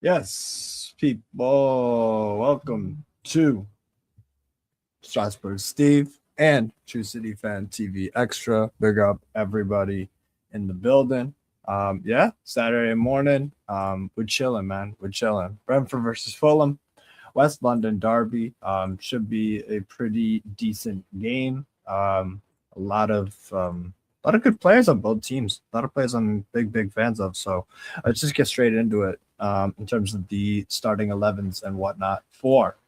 Yes, people, welcome to Strasbourg Steve and True City Fan TV Extra. Big up everybody in the building. Yeah, Saturday morning. We're chilling, man. We're chilling. Brentford versus Fulham, West London derby. Should be a pretty decent game. A lot of good players on both teams. A lot of players I'm big fans of. So let's just get straight into it. In terms of the starting 11s and whatnot for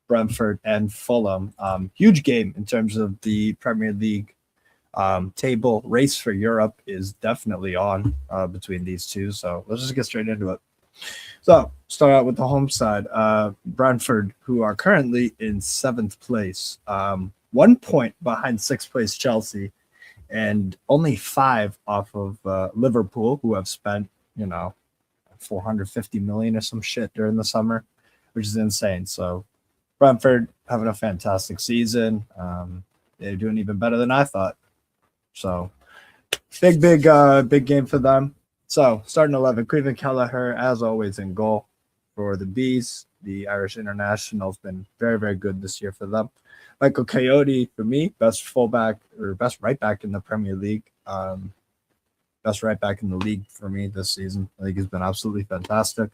Brentford and Fulham. Huge game in terms of the Premier League table. Race for Europe is definitely on between these two. So let's just get straight into it. So start out with the home side. Brentford, who are currently in seventh place, 1 point behind sixth place Chelsea, and only five off of Liverpool, who have spent 450 million or some shit during the summer, which is insane. So Brentford having a fantastic season. They're doing even better than I thought. So big game for them. So starting 11, Cleveland Kelleher, as always, in goal for the Bees. The Irish international has been very good this year for them. Michael Coyote, for me, best fullback or best right back in the Premier League. Best right back in the league for me this season. I think he's been absolutely fantastic.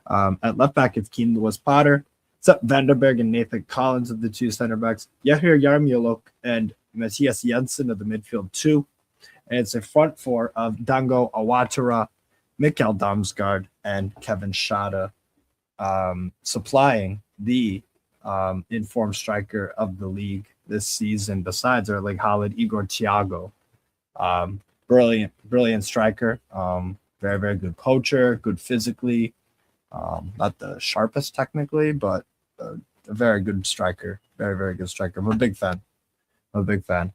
At left back, it's Keane Lewis Potter. Except Vanderberg and Nathan Collins of the two center backs. Yahir Yarmuluk and Matthias Jensen of the midfield two. And it's a front four of Dango Awatara, Mikkel Damsgaard, and Kevin Schade, supplying the informed striker of the league this season, besides Erling Haaland, Igor Thiago. Brilliant striker. Very good poacher, good physically. Not the sharpest technically, but a very good striker. Very good striker. I'm a big fan.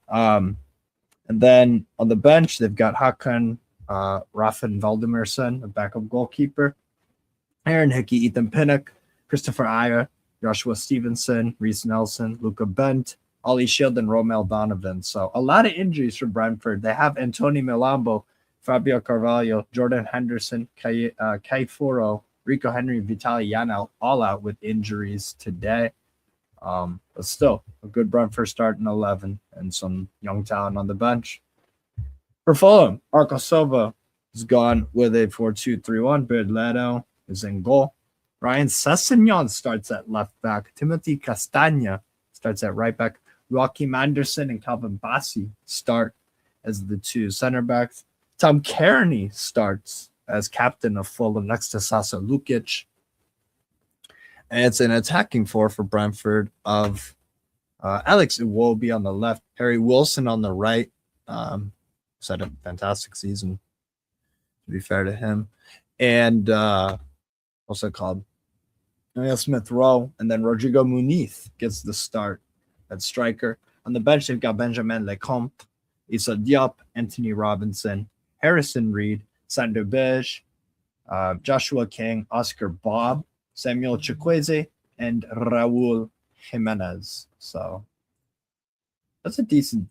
And then on the bench, they've got Hakan Raffin Valdimarsson, a backup goalkeeper. Aaron Hickey, Ethan Pinnock, Christopher Ayer, Joshua Stevenson, Reese Nelson, Luca Bent, Ollie Shield, and Romel Donovan. So a lot of injuries for Brentford. They have Antoni Milambo, Fabio Carvalho, Jordan Henderson, Kai Furo, Rico Henry, Vitaly Yanel, all out with injuries today. But still, a good Brentford start in 11 and some young talent on the bench. For Fulham, Arco Silva is gone with a 4-2-3-1. Bird Leto is in goal. Ryan Sessegnon starts at left back. Timothy Castagna starts at right back. Joachim Anderson and Calvin Bassi start as the two center backs. Tom Kearney starts as captain of Fulham next to Sasa Lukic. And it's an attacking four for Brentford of Alex Iwobi on the left, Harry Wilson on the right. Had a fantastic season, to be fair to him. And what's it called? Emil Smith Rowe. And then Rodrigo Muniz gets the start at striker. On the bench, they've got Benjamin Lecomte, Issa Diop, Anthony Robinson, Harrison Reed, Sander Berge, Joshua King, Oscar Bob, Samuel Chukwueze, and Raul Jimenez. So that's a decent.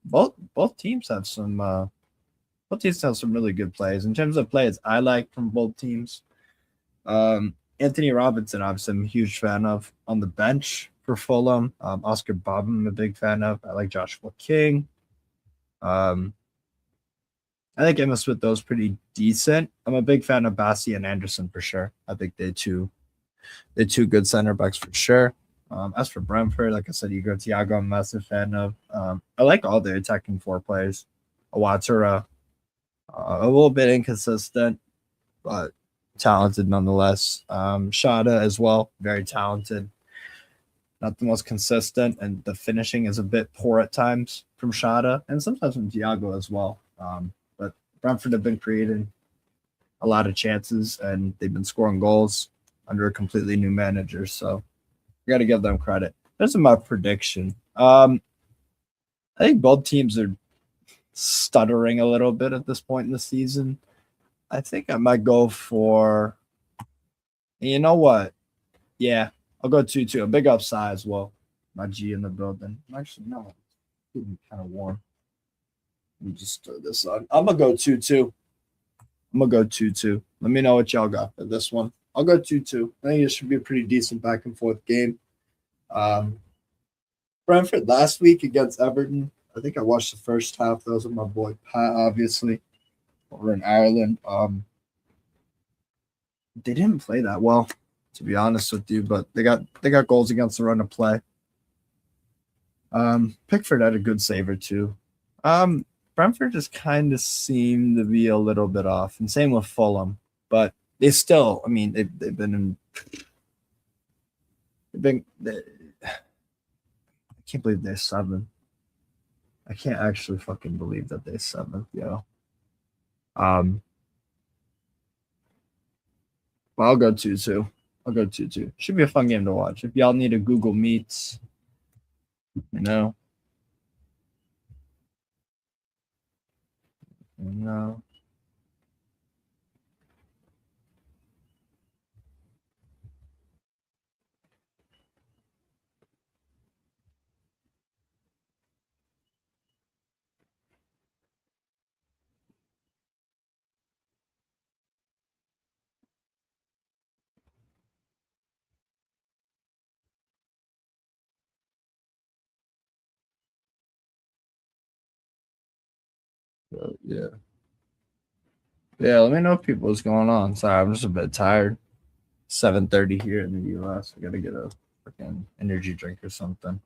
Both teams have some. Both teams have some really good plays. In terms of plays I like from both teams, Anthony Robinson, obviously, I'm a huge fan of on the bench for Fulham. Oscar Bob, I'm a big fan of. I like Joshua King. I think Emma Smith those pretty decent. I'm a big fan of Bassi and Anderson for sure. I think they're two good center backs for sure. As for Brentford, like I said, Igor Thiago, I'm a massive fan of. I like all their attacking four players. Awatura, a little bit inconsistent, but talented nonetheless. Shada as well, very talented. Not the most consistent, and the finishing is a bit poor at times from Shada, and sometimes from Thiago as well. But Brentford have been creating a lot of chances, and they've been scoring goals under a completely new manager. So you got to give them credit. That's my prediction. I think both teams are stuttering a little bit at this point in the season. I think I might go for, you know what? Yeah, I'll go 2-2. A big upside as well. My G in the building. Actually, no. It's getting kind of warm. Let me just throw this on. I'm going to go 2-2. Let me know what y'all got for this one. I'll go 2-2. I think it should be a pretty decent back and forth game. Um, Brentford last week against Everton. I think I watched the first half. Those are my boy Pat, obviously, over in Ireland. They didn't play that well, to be honest with you, but they got goals against the run of play. Pickford had a good save or two. Brentford just kind of seemed to be a little bit off, and same with Fulham. But they still, I mean, they've been in. They've been. I can't believe they're 7. I can't actually fucking believe that they're 7th, yo. Um, but I'll go 2-2. I'll go 2-2. Should be a fun game to watch. If y'all need a Google Meets, you know, you know. Yeah. Yeah, let me know if people what's going on. Sorry, I'm just a bit tired. 7:30 here in the US. I gotta get a freaking energy drink or something.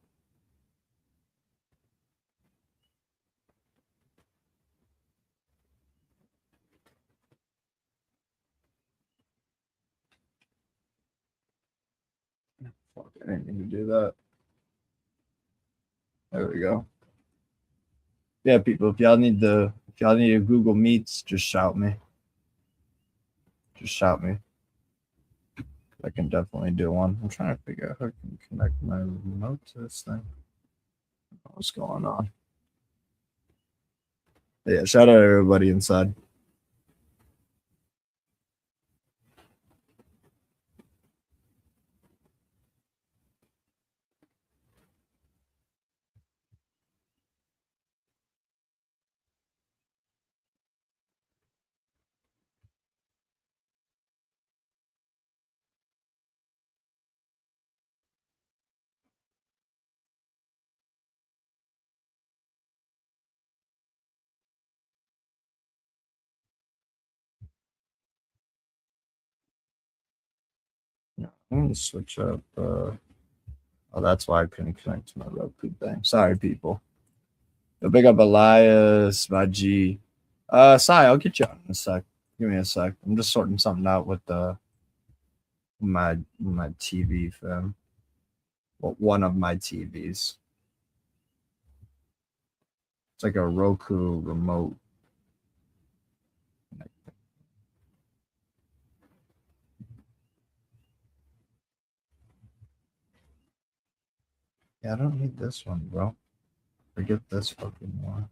Fuck, I didn't need to do that. There we go. Yeah, people, if y'all need a Google Meets, just shout me. Just shout me. I can definitely do one. I'm trying to figure out how I can connect my remote to this thing. What's going on? Yeah, shout out everybody inside. Yeah, I'm gonna switch up. Oh, that's why I couldn't connect to my Roku thing. Sorry, people. Yo, big up Elias, my G. Sai, I'll get you on in a sec. Give me a sec. I'm just sorting something out with my TV, fam. Well, one of my TVs. It's like a Roku remote. Yeah, I don't need this one, bro. Forget this fucking one.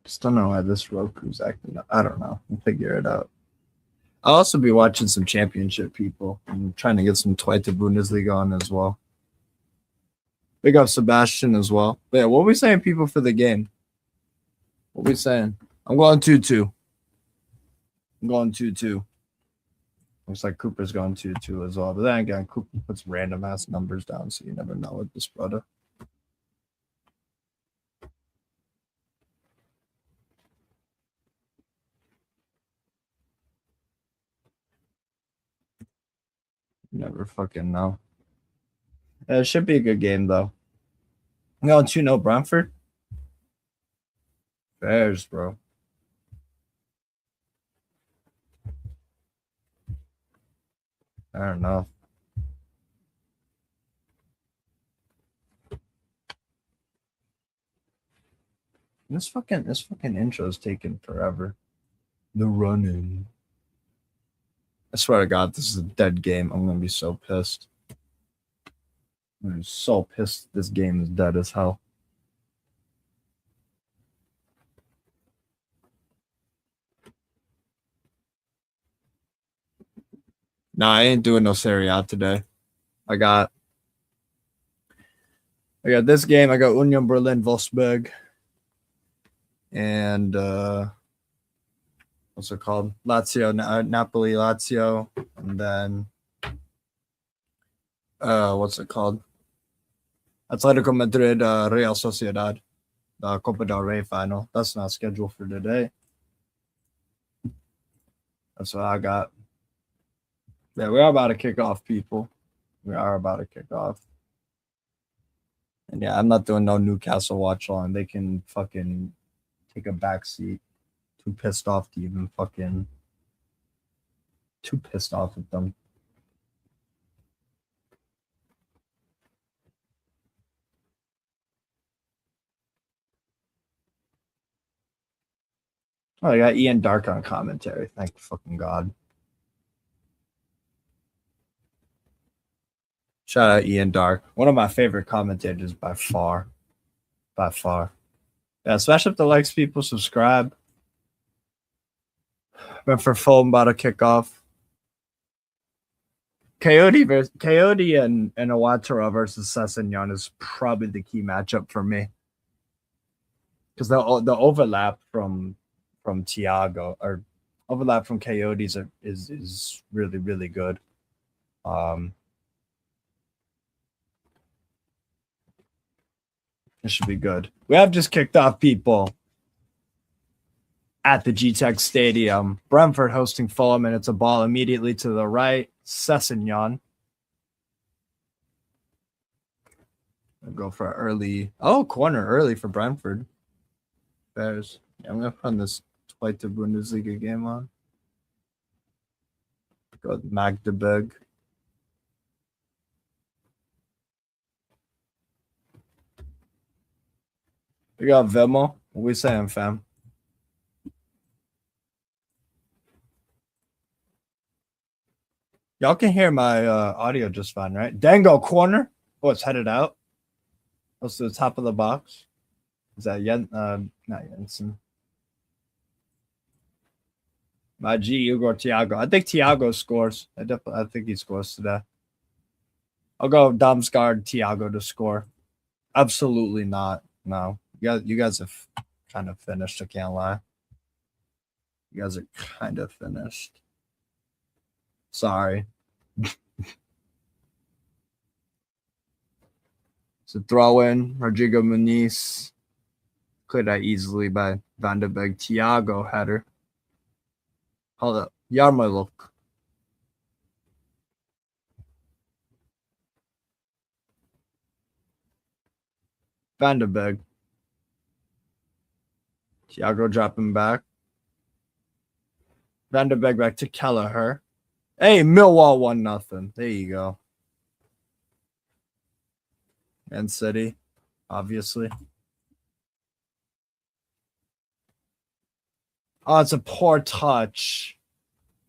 Just don't know why this Roku's acting up. I don't know. We'll figure it out. I'll also be watching some championship people. I'm trying to get some Zweite Bundesliga on as well. Big up Sebastian as well. But yeah, what are we saying, people, for the game? What are we saying? I'm going 2-2. I'm going 2-2. Looks like Cooper's going 2-2 as well. But then again, Cooper puts random ass numbers down, so you never know with this brother. You never fucking know. It should be a good game, though. I'm going 2-0 Brentford. Bears, bro. I don't know. This fucking intro is taking forever. The running. I swear to God, this is a dead game. I'm gonna be so pissed. I'm so pissed. This game is dead as hell. Nah, I ain't doing no Serie A today. I got I got this game. I got Union Berlin, Wolfsburg, and what's it called? Lazio, Napoli, Lazio, and then what's it called? Atletico Madrid, Real Sociedad, the Copa del Rey final. That's not scheduled for today. That's what I got. Yeah, we are about to kick off, people. We are about to kick off. And yeah, I'm not doing no Newcastle watch on. They can fucking take a back seat. Too pissed off to even fucking. Too pissed off with them. Oh, I got Ian Dark on commentary. Thank fucking God. Shout out Ian Dark. One of my favorite commentators by far. By far. Yeah, especially if the likes people subscribe. Brentford Fulham about to kick off. Coyote and Awatara versus Sessegnon is probably the key matchup for me. Because the overlap from Thiago or overlap from Coyotes is really, really good. It should be good. We have just kicked off, people, at the G-Tech Stadium. Brentford hosting Fulham, and it's a ball immediately to the right. Sessegnon. I'll go for early. Oh, corner early for Brentford. Bears. Yeah, I'm going to put this Zweite Bundesliga game on. Go with Magdeburg. We got Vemo. What we saying, fam? Y'all can hear my audio just fine, right? Dango corner. Oh, it's headed out. Goes to the top of the box. Is that not Jensen? My G, Igor Thiago. I think Thiago scores. I think he scores today. I'll go Damsgaard, Thiago to score. Absolutely not. No. You guys have kind of finished, I can't lie. You guys are kind of finished. Sorry. So throw in Rodrigo Muniz. Cleared that easily by Van de Beek. Thiago header. Hold up. Yarmouk. Van de Beek. Thiago dropping back. Van de Beek back to Kelleher. Hey, Millwall 1-0. There you go. And City, obviously. Oh, it's a poor touch.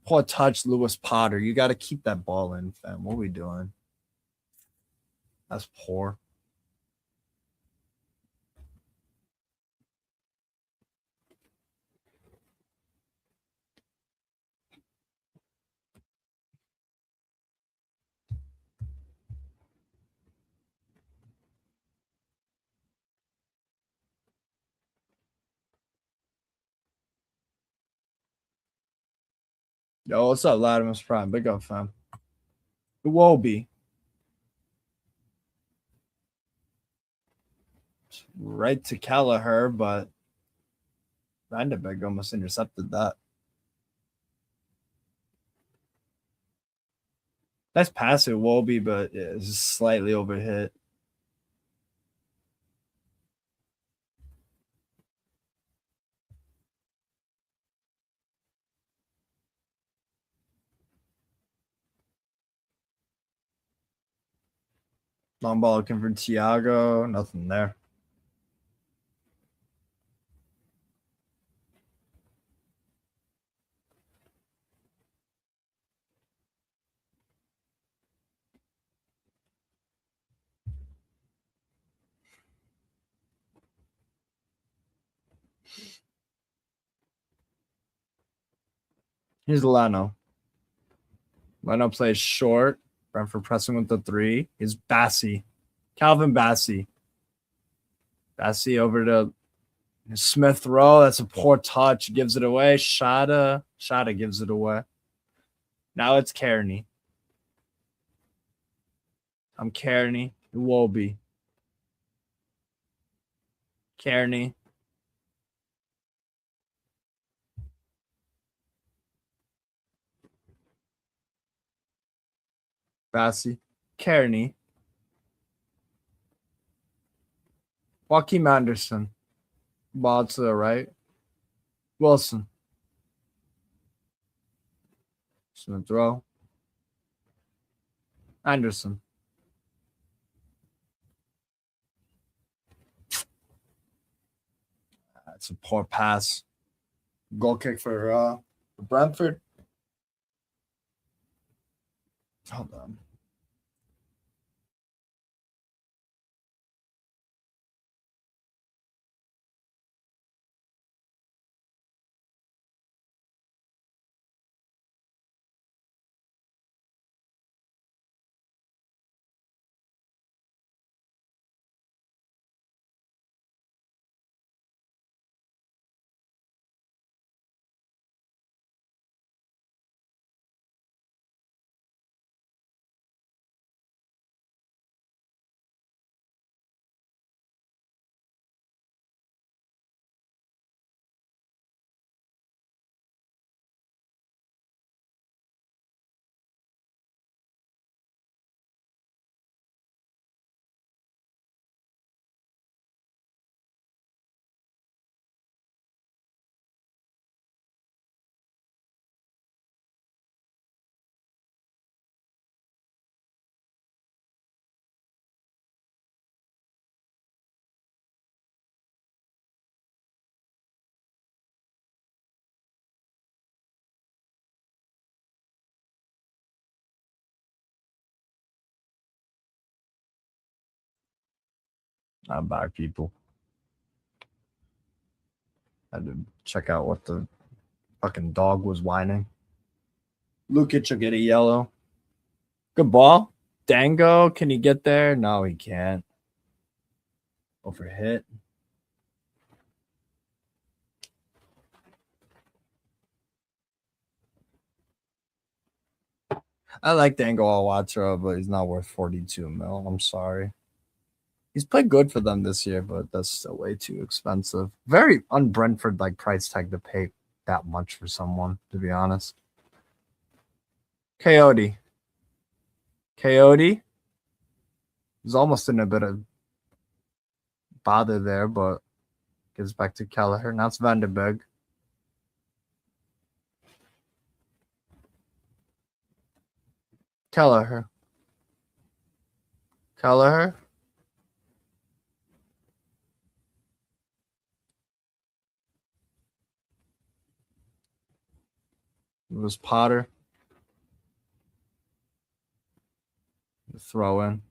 Poor touch, Lewis Potter. You got to keep that ball in, fam. What are we doing? That's poor. Yo, what's up, Latimus Prime? Big up, fam. It will be. Right to Kelleher, but Van de Beek almost intercepted that. Nice pass, it will be, but it's slightly overhit. Long ball looking for Thiago. Nothing there. Here's Leno. Leno plays short. Brentford pressing with the 3. Is Bassey. Calvin Bassey. Bessie over to Smith Rowe. That's a poor touch. Gives it away. Shada gives it away. Now it's Kearney. I'm Kearney. Iwobi. Kearney. Bessie. Kearney. Joaquin Anderson. Ball to the right. Wilson. Smith Rowe. Anderson. That's a poor pass. Goal kick for Brentford. Hold on. I'm back, people. I had to check out what the fucking dog was whining. Lukic will get a yellow. Good ball. Dango, can he get there? No, he can't. Overhit. I like Dango Alwatra, but he's not worth 42 mil. I'm sorry. He's played good for them this year, but that's still way too expensive. Very un-Brentford like price tag to pay that much for someone, to be honest. Coyote. Coyote. He's almost in a bit of bother there, but gives back to Kelleher. Now it's Vandenberg. Kelleher. Kelleher. It was Potter. Throw in.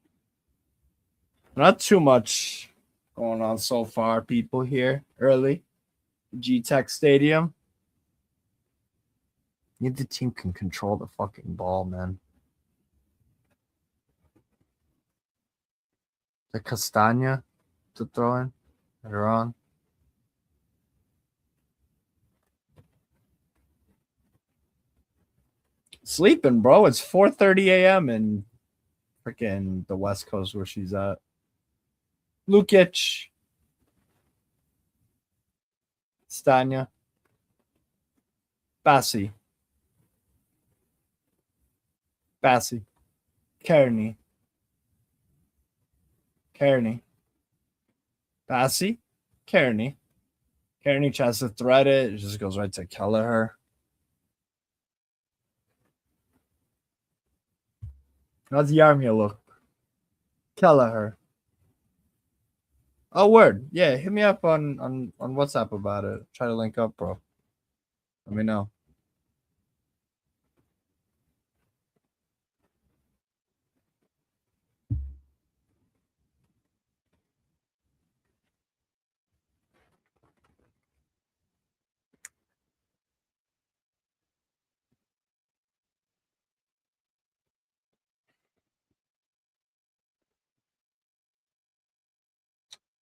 Not too much going on so far, people here early. G-Tech Stadium. Neither team can control the fucking ball, man. The Castagna to throw in later on. Sleeping, bro. It's 4:30 a.m. in freaking the West Coast where she's at. Lukic. Stanya. Bassi. Bassi. Kearney. Kearney. Bassi. Kearney. Kearney tries to thread it. It just goes right to Kelleher. How's Yarmia look? Kelleher. Oh, word. Yeah, hit me up on WhatsApp about it. Try to link up, bro. Let me know.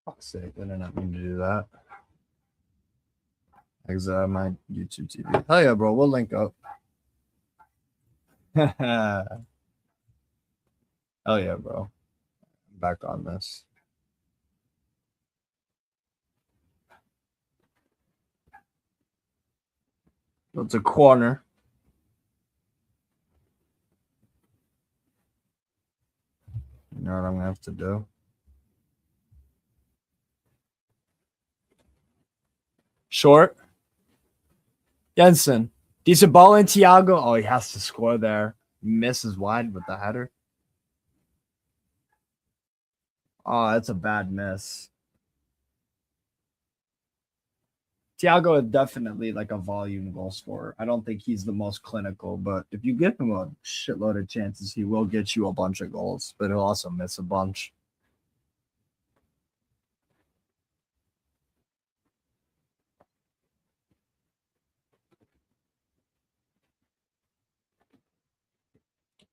Fuck's sake, I did not mean to do that. Exit my YouTube TV. Hell yeah, bro. We'll link up. Hell yeah, bro. I'm back on this. It's a corner. You know what I'm gonna have to do? Short. Jensen. Decent ball in Thiago. Oh, he has to score there. Misses wide with the header. Oh, that's a bad miss. Thiago is definitely like a volume goal scorer. I don't think he's the most clinical, but if you give him a shitload of chances, he will get you a bunch of goals, but he'll also miss a bunch.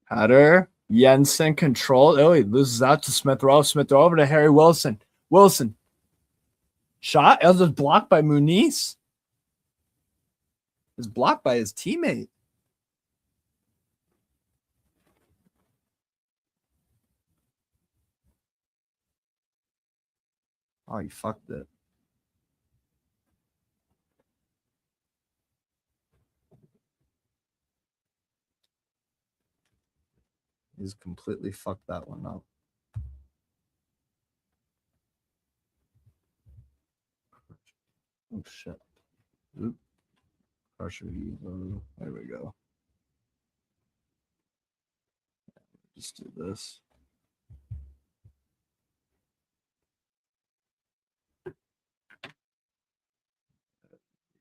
Header. Jensen control. Oh, he loses out to Smith Rowe. Smith Rowe over to Harry Wilson. Wilson. Shot. It was just blocked by Muniz. It was blocked by his teammate. Oh, he fucked it. He's completely fucked that one up. Oh shit. Oop. Pressure. There we go. Just do this.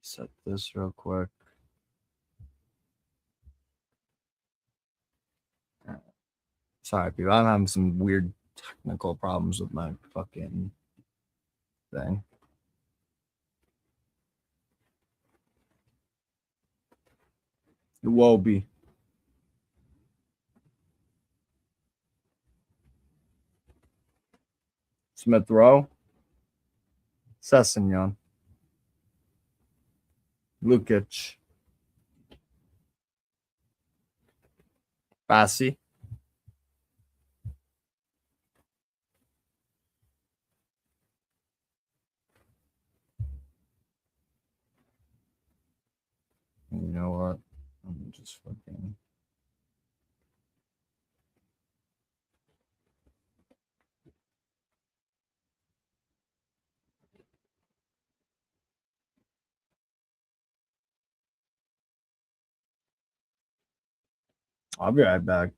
Set this real quick. Sorry, people. I'm having some weird technical problems with my fucking thing. Iwobi. Smith Rowe. Sessignon. Lukic. Bassi. You know what? I'm just fucking. I'll be right back.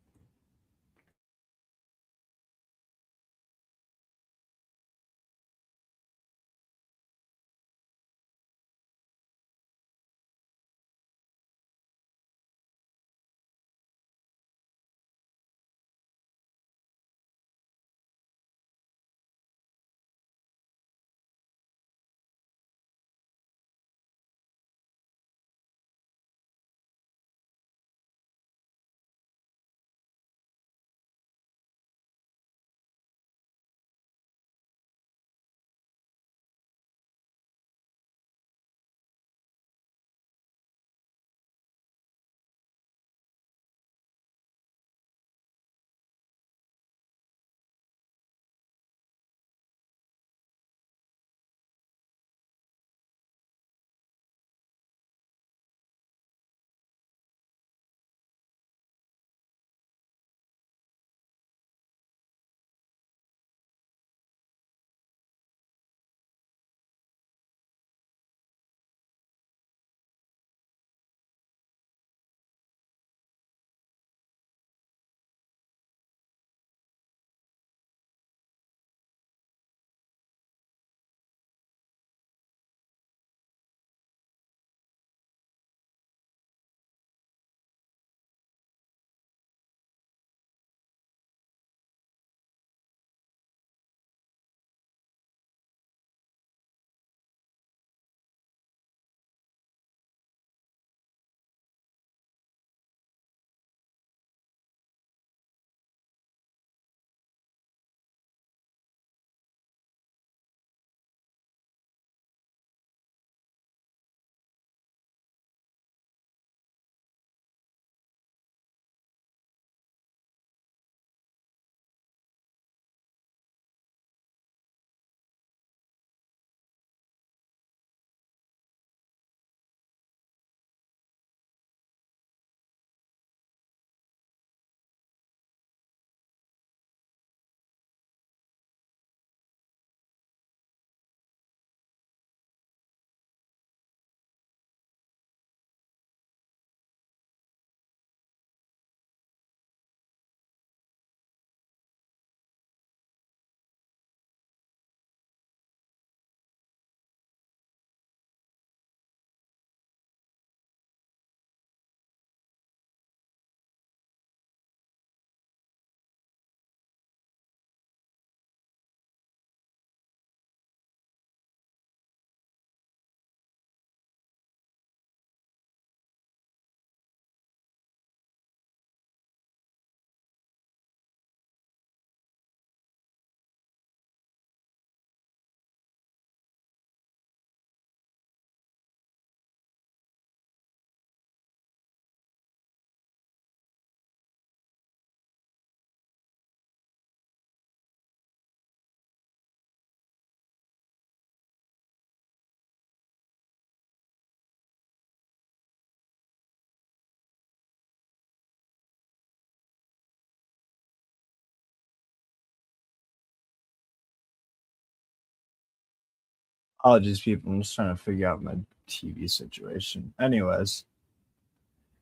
Apologies, people. I'm just trying to figure out my TV situation. Anyways,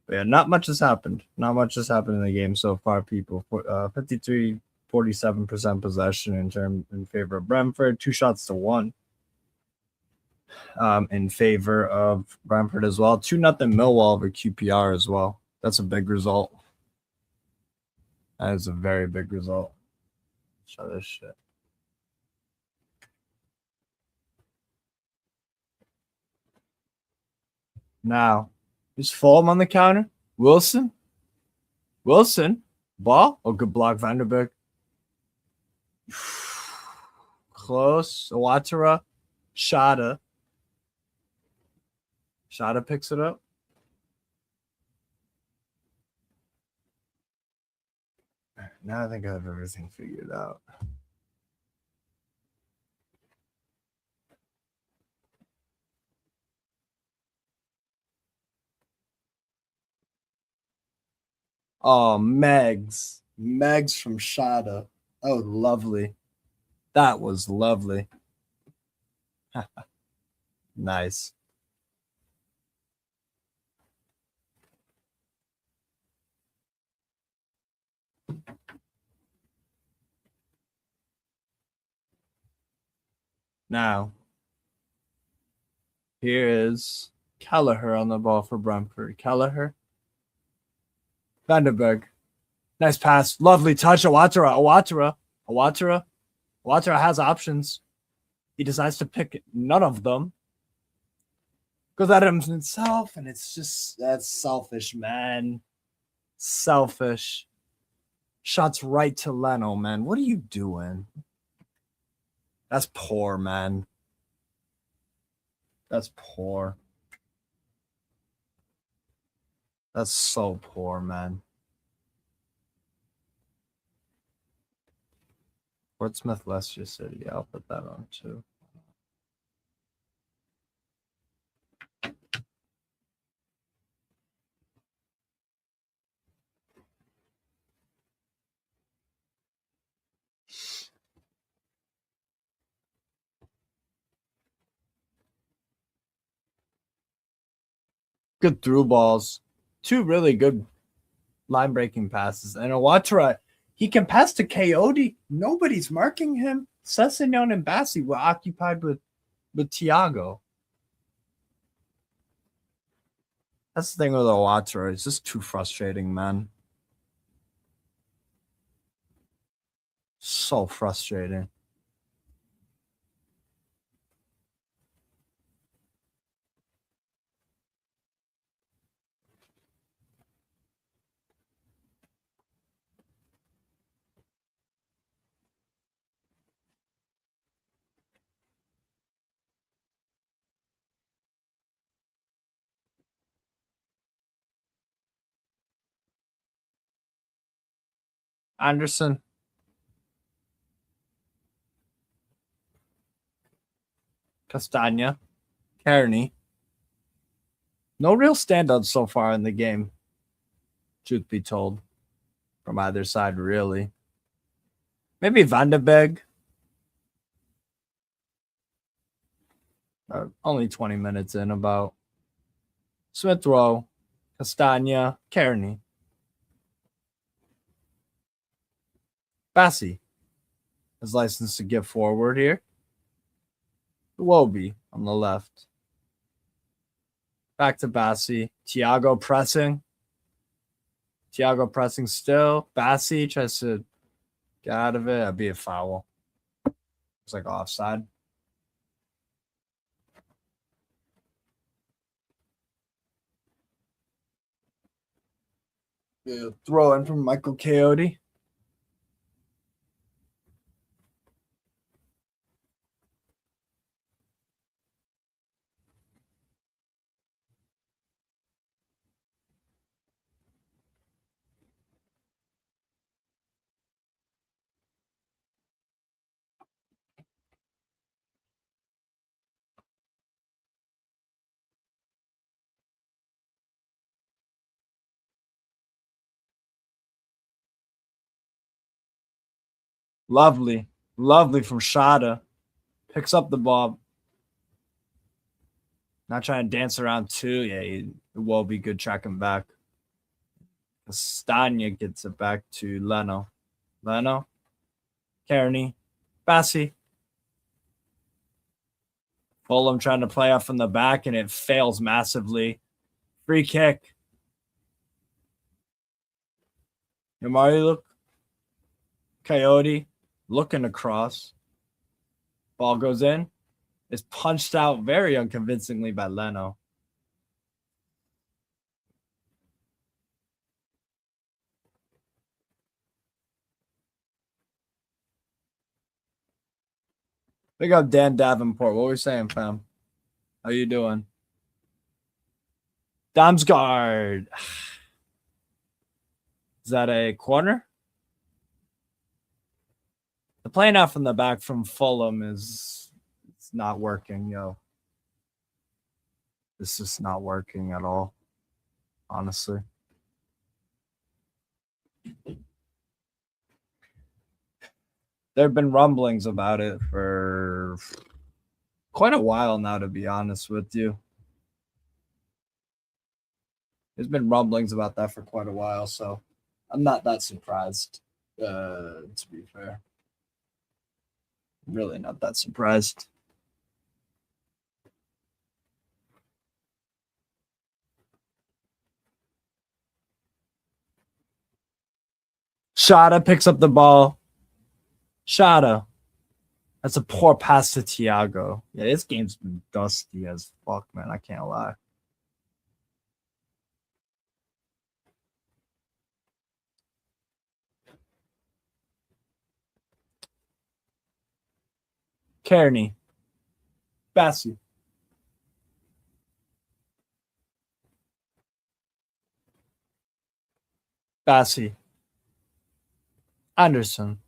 but yeah, not much has happened. Not much has happened in the game so far, people. 53, 47% possession in favor of Brentford, 2 shots to 1 in favor of Brentford as well. 2-0 Millwall over QPR as well. That's a big result. That is a very big result. Show this shit. Now, is Fulham on the counter? Wilson? Ball? Oh, good block, Vanderberg. Close. Awatara. Shada. Shada picks it up. Now I think I have everything figured out. Oh, Megs. Megs from Shada. Oh, lovely. That was lovely. Nice. Now, here is Kelleher on the ball for Brentford. Kelleher. Vandenberg. Nice pass. Lovely touch. Awatara has options. He decides to pick none of them. Goes at him himself, and it's just, that's selfish, man. Selfish. Shots right to Leno, man. What are you doing? That's poor, man. That's poor. That's so poor, man. Portsmouth, Leicester City. I'll put that on too. Good through balls. Two really good line breaking passes. And Awatara, he can pass to Coyote. Nobody's marking him. Sessignon and Bassi were occupied with Thiago. That's the thing with Awatara. It's just too frustrating, man. So frustrating. Anderson. Castagna. Kearney. No real standouts so far in the game, truth be told, from either side, really. Maybe Van de Beek. Only 20 minutes in, about. Smith Rowe, Castagna, Kearney. Bassi is licensed to give forward here. Iwobi on the left. Back to Bassi. Thiago pressing. Thiago pressing still. Bassi tries to get out of it. That'd be a foul. It's like offside. Yeah, throw in from Michael Coyote. Lovely. Lovely from Shada. Picks up the ball. Not trying to dance around too. Yeah, it will be good tracking back. Stanya gets it back to Leno. Leno, Kearney, Bassi. Fulham trying to play off from the back, and it fails massively. Free kick. Yamari look. Coyote looking across. Ball goes in. It's punched out very unconvincingly by Leno. Big up Dan Davenport. What were we saying, fam? How you doing? Damsgaard. Is that a corner? The playing out from the back from Fulham it's not working, yo. It's just not working at all, honestly. There have been rumblings about it for quite a while now, to be honest with you. There's been rumblings about that for quite a while, so I'm not that surprised, to be fair. Really not that surprised. Shada picks up the ball. Shada. That's a poor pass to Thiago. Yeah, this game's been dusty as fuck, man. I can't lie. Kearney. Bassi. Bassi. Anderson.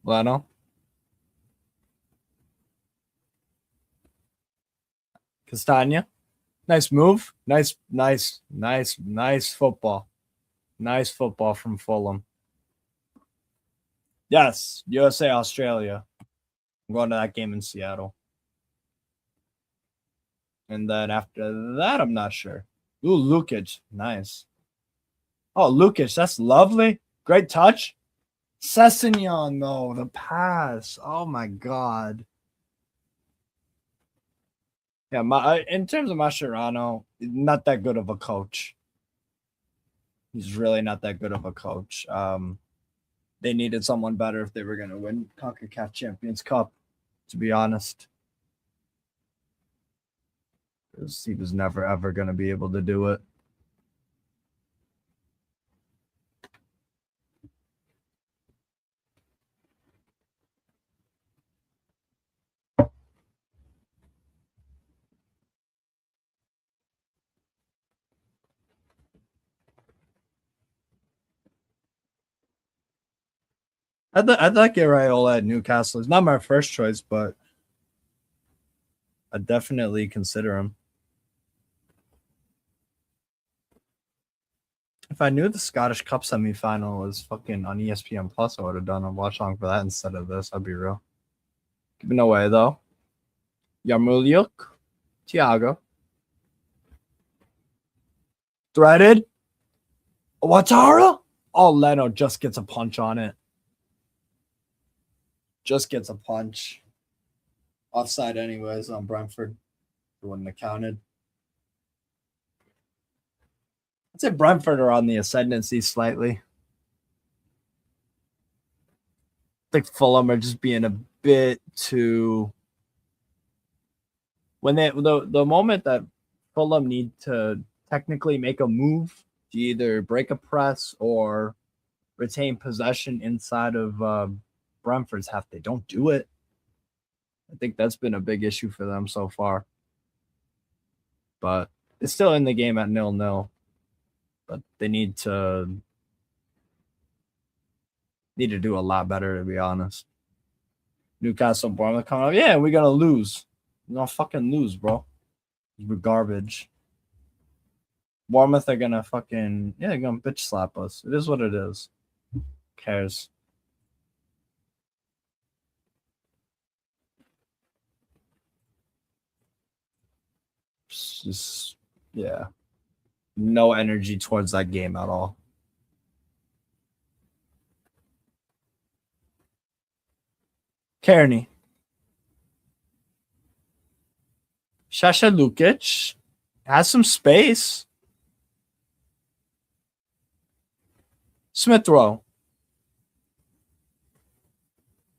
Leno. Castagna. Nice move. Nice football. Nice football from Fulham. Yes, USA, Australia. I'm going to that game in Seattle. And then after that, I'm not sure. Ooh, Lukic. Nice. Oh, Lukic. That's lovely. Great touch. Sessignon, though. The pass. Oh, my God. Yeah, in terms of Mascherano, not that good of a coach. He's really not that good of a coach. They needed someone better if they were going to win CONCACAF Champions Cup, to be honest. He was never, ever going to be able to do it. I'd like Iraola at Newcastle. It's not my first choice, but I'd definitely consider him. If I knew the Scottish Cup semifinal was fucking on ESPN Plus, I would have done a watch along for that instead of this. I'd be real. Giving away though. Yarmoliuk, Thiago. Threaded. Ouattara. Oh, Leno just gets a punch on it. Just gets a punch. Offside anyways on Brentford. It wouldn't have counted. I'd say Brentford are on the ascendancy slightly. I think Fulham are just being a bit too. When the moment that Fulham need to technically make a move to either break a press or retain possession inside of Brentford's half, they don't do it. I think that's been a big issue for them so far. But it's still in the game at 0-0. But they need to do a lot better, to be honest. Newcastle, Bournemouth coming up. Yeah, we're gonna lose. We're gonna fucking lose, bro. We're garbage. Bournemouth are gonna fucking they're gonna bitch slap us. It is what it is. Who cares? Just, yeah. No energy towards that game at all. Kearney. Sasha Lukic has some space. Smith Rowe.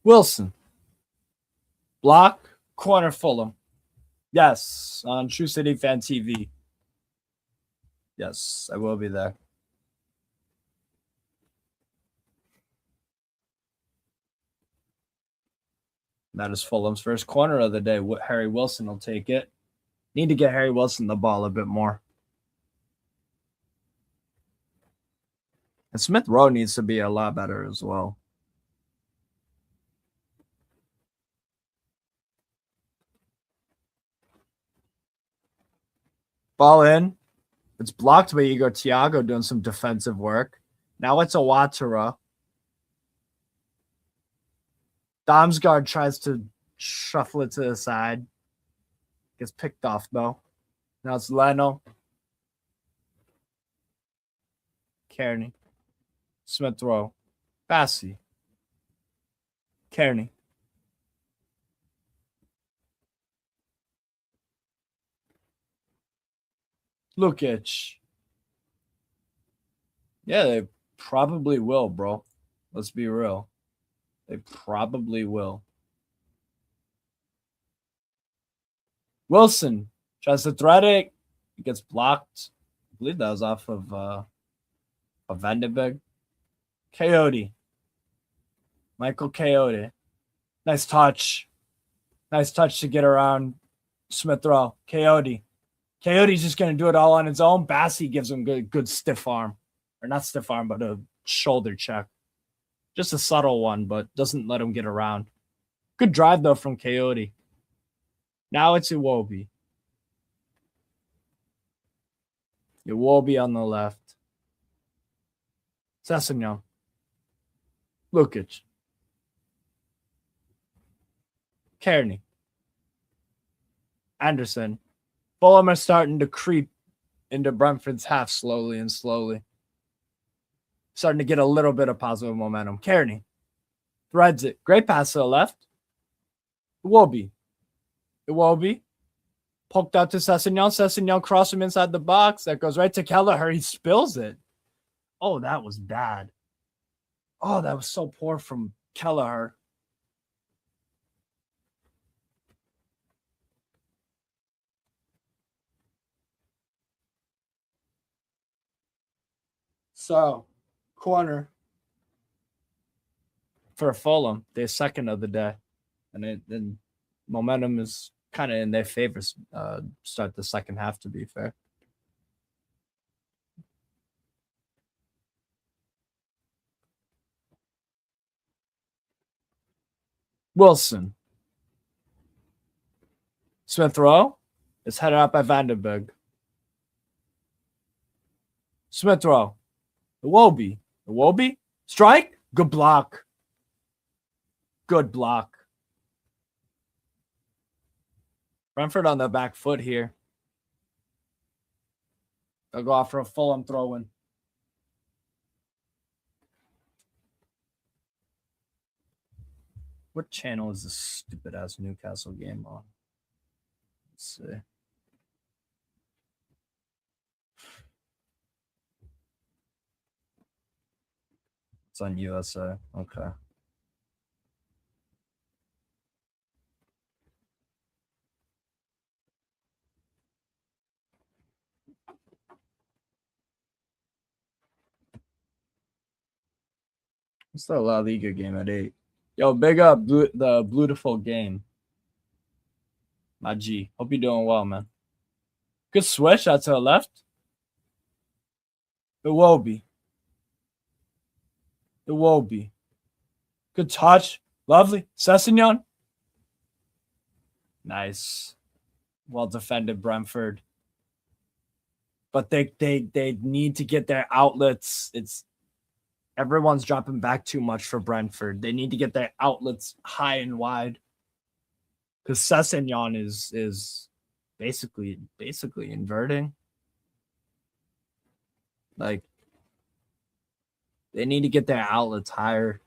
Wilson. Block. Corner Fulham. Yes, on True City Fan TV. Yes, I will be there. That is Fulham's first corner of the day. Harry Wilson will take it. Need to get Harry Wilson the ball a bit more. And Smith Rowe needs to be a lot better as well. Ball in. It's blocked by Igor Thiago doing some defensive work. Now it's Awatara. Damsgaard tries to shuffle it to the side. Gets picked off, though. Now it's Leno. Kearney. Smith Rowe. Bassi. Kearney. Lukic. Yeah, they probably will, bro. Let's be real. They probably will. Wilson tries to thread it. He gets blocked. I believe that was off of Vandenberg. Coyote. Michael Coyote. Nice touch. Nice touch to get around Smith Rowe. Coyote. Coyote's just going to do it all on his own. Bassi gives him good stiff arm. Or not stiff arm, but a shoulder check. Just a subtle one, but doesn't let him get around. Good drive, though, from Coyote. Now it's Iwobi. Iwobi on the left. Sessegnon. Lukic. Kearney. Anderson. Fulham are starting to creep into Brentford's half slowly. Starting to get a little bit of positive momentum. Kearney. Threads it. Great pass to the left. Iwobi. Poked out to Sessegnon. Sessegnon crossed him inside the box. That goes right to Kelleher. He spills it. Oh, that was bad. Oh, that was so poor from Kelleher. So, corner for Fulham, their second of the day. And then momentum is kind of in their favor start the second half, to be fair. Wilson. Smith Rowe is headed out by Vandenberg. Smith Rowe. Iwobi. Strike. Good block. Brentford on the back foot here. They'll go off for a Fulham throw-in. What channel is this stupid-ass Newcastle game on? Let's see. It's on USA. Okay. It's the La Liga game at 8. Yo, big up the beautiful game. My G. Hope you're doing well, man. Good switch out to the left. Iwobi. Good touch. Lovely. Sessegnon. Nice. Well defended, Brentford. But they need to get their outlets. Everyone's dropping back too much for Brentford. They need to get their outlets high and wide. Because Sessegnon is basically inverting. Like, they need to get their outlets higher.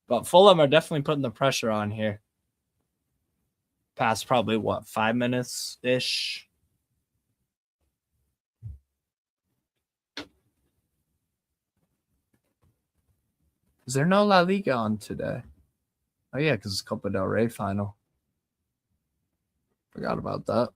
But Fulham are definitely putting the pressure on here. Past probably, 5 minutes-ish? Is there no La Liga on today? Oh, yeah, because it's Copa del Rey final. Forgot about that.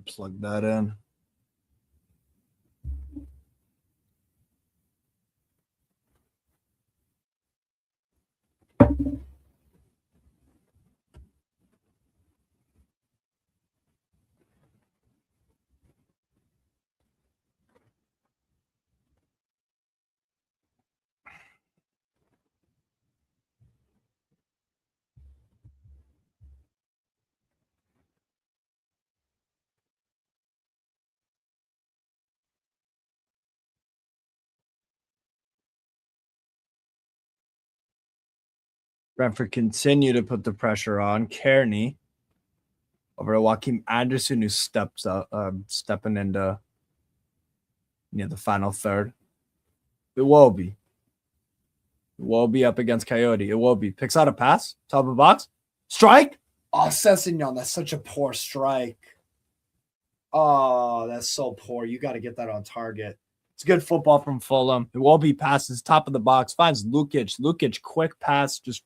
Plug that in. Brentford continue to put the pressure on. Kearney over to Joachim Anderson, who steps up, stepping into the final third. Iwobi up against Coyote. Iwobi picks out a pass, top of the box, strike. Oh, Sessignon, that's such a poor strike. Oh, that's so poor. You got to get that on target. It's good football from Fulham. Iwobi passes top of the box, finds Lukic. Lukic, quick pass, just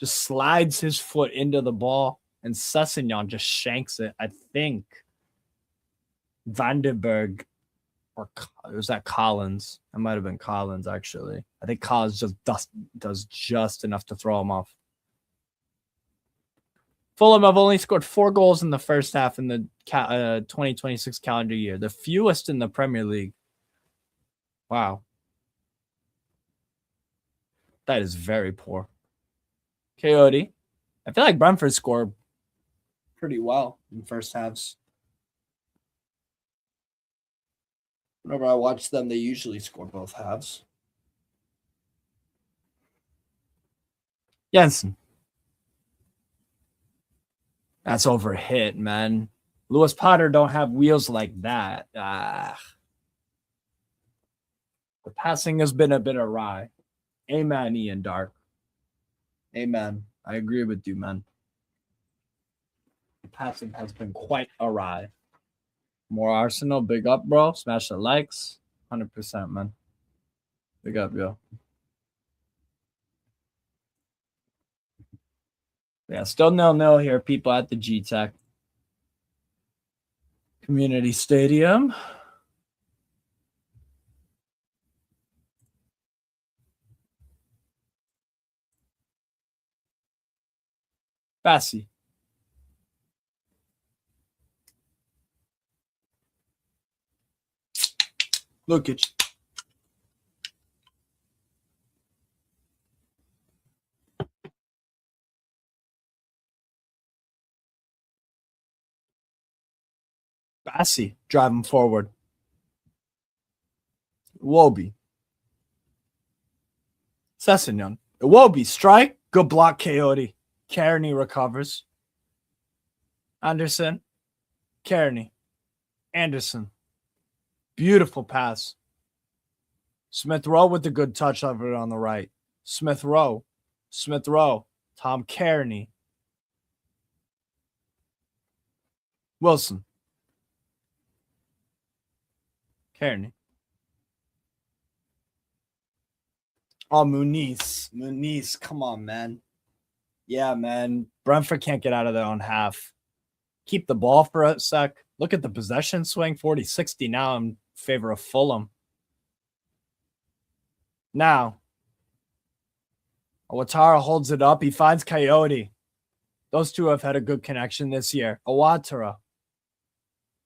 slides his foot into the ball, and Sessignon just shanks it. I think Vandenberg, or was that Collins? It might have been Collins, actually. I think Collins just does just enough to throw him off. Fulham have only scored 4 goals in the first half in the 2026 calendar year, the fewest in the Premier League. Wow. That is very poor. Coyote. I feel like Brentford scored pretty well in first halves. Whenever I watch them, they usually score both halves. Jensen. That's overhit, man. Lewis Potter don't have wheels like that. The passing has been a bit awry. Amen, Ian Dark. Amen. I agree with you, man. The passing has been quite awry. More Arsenal. Big up, bro. Smash the likes. 100%, man. Big up, yo. Yeah, still 0-0 here, people at the G-Tech Community Stadium. Bassi. Lukic. Bassi driving forward. Iwobi. Sessignon. Iwobi strike. Good block, Coyote. Kearney recovers. Anderson. Kearney. Anderson. Beautiful pass. Smith Rowe with the good touch of it on the right. Smith Rowe. Tom Kearney. Wilson. Kearney. Oh, Muniz. Come on, man. Yeah, man. Brentford can't get out of their own half. Keep the ball for a sec. Look at the possession swing. 40-60 now in favor of Fulham. Now, Awatara holds it up. He finds Coyote. Those two have had a good connection this year. Awatara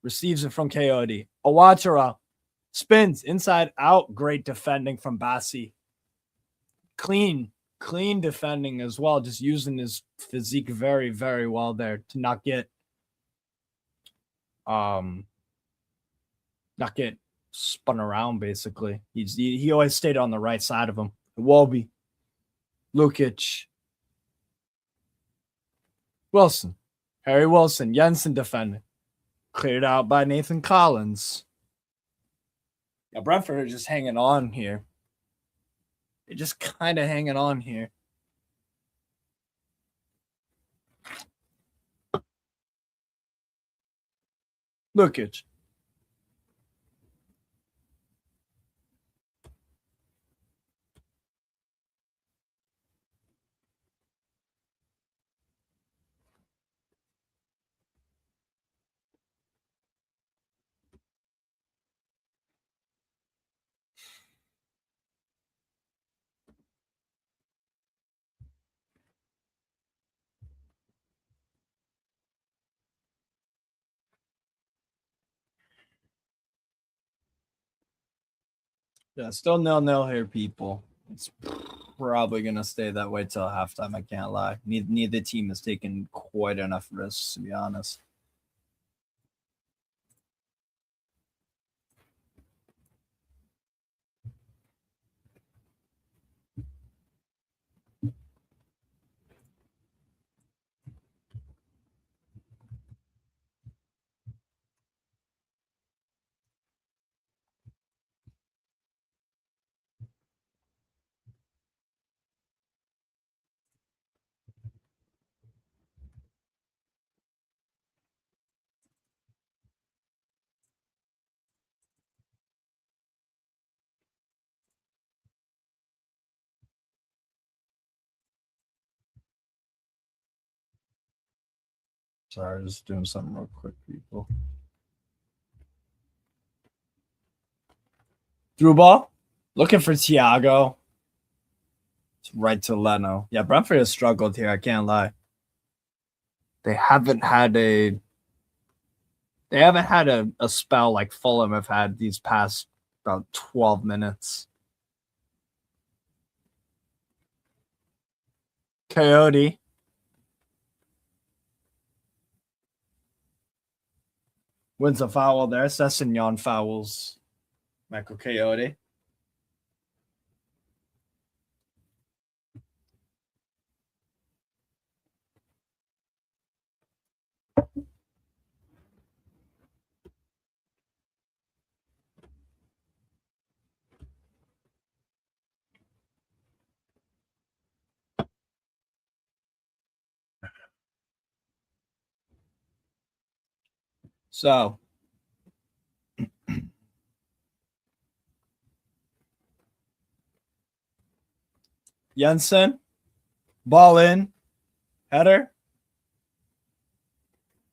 receives it from Coyote. Awatara spins inside out. Great defending from Bassi. Clean clean defending as well, just using his physique very, very well there to not get spun around. Basically, he always stayed on the right side of him. Iwobi, Lukic, Wilson, Harry Wilson, Jensen defending, cleared out by Nathan Collins. Yeah, Brentford are just hanging on here. They're just kind of hanging on here. Lukic. Yeah, still 0-0 here, people. It's probably going to stay that way till halftime. I can't lie. Neither team has taken quite enough risks, to be honest. Sorry, just doing something real quick, people. Through ball. Looking for Thiago. It's right to Leno. Yeah, Brentford has struggled here. I can't lie. They haven't had a spell like Fulham have had these past about 12 minutes. Coyote. Wins a foul there. Sessignon fouls Michael Coyote. So, Jensen, ball in, header,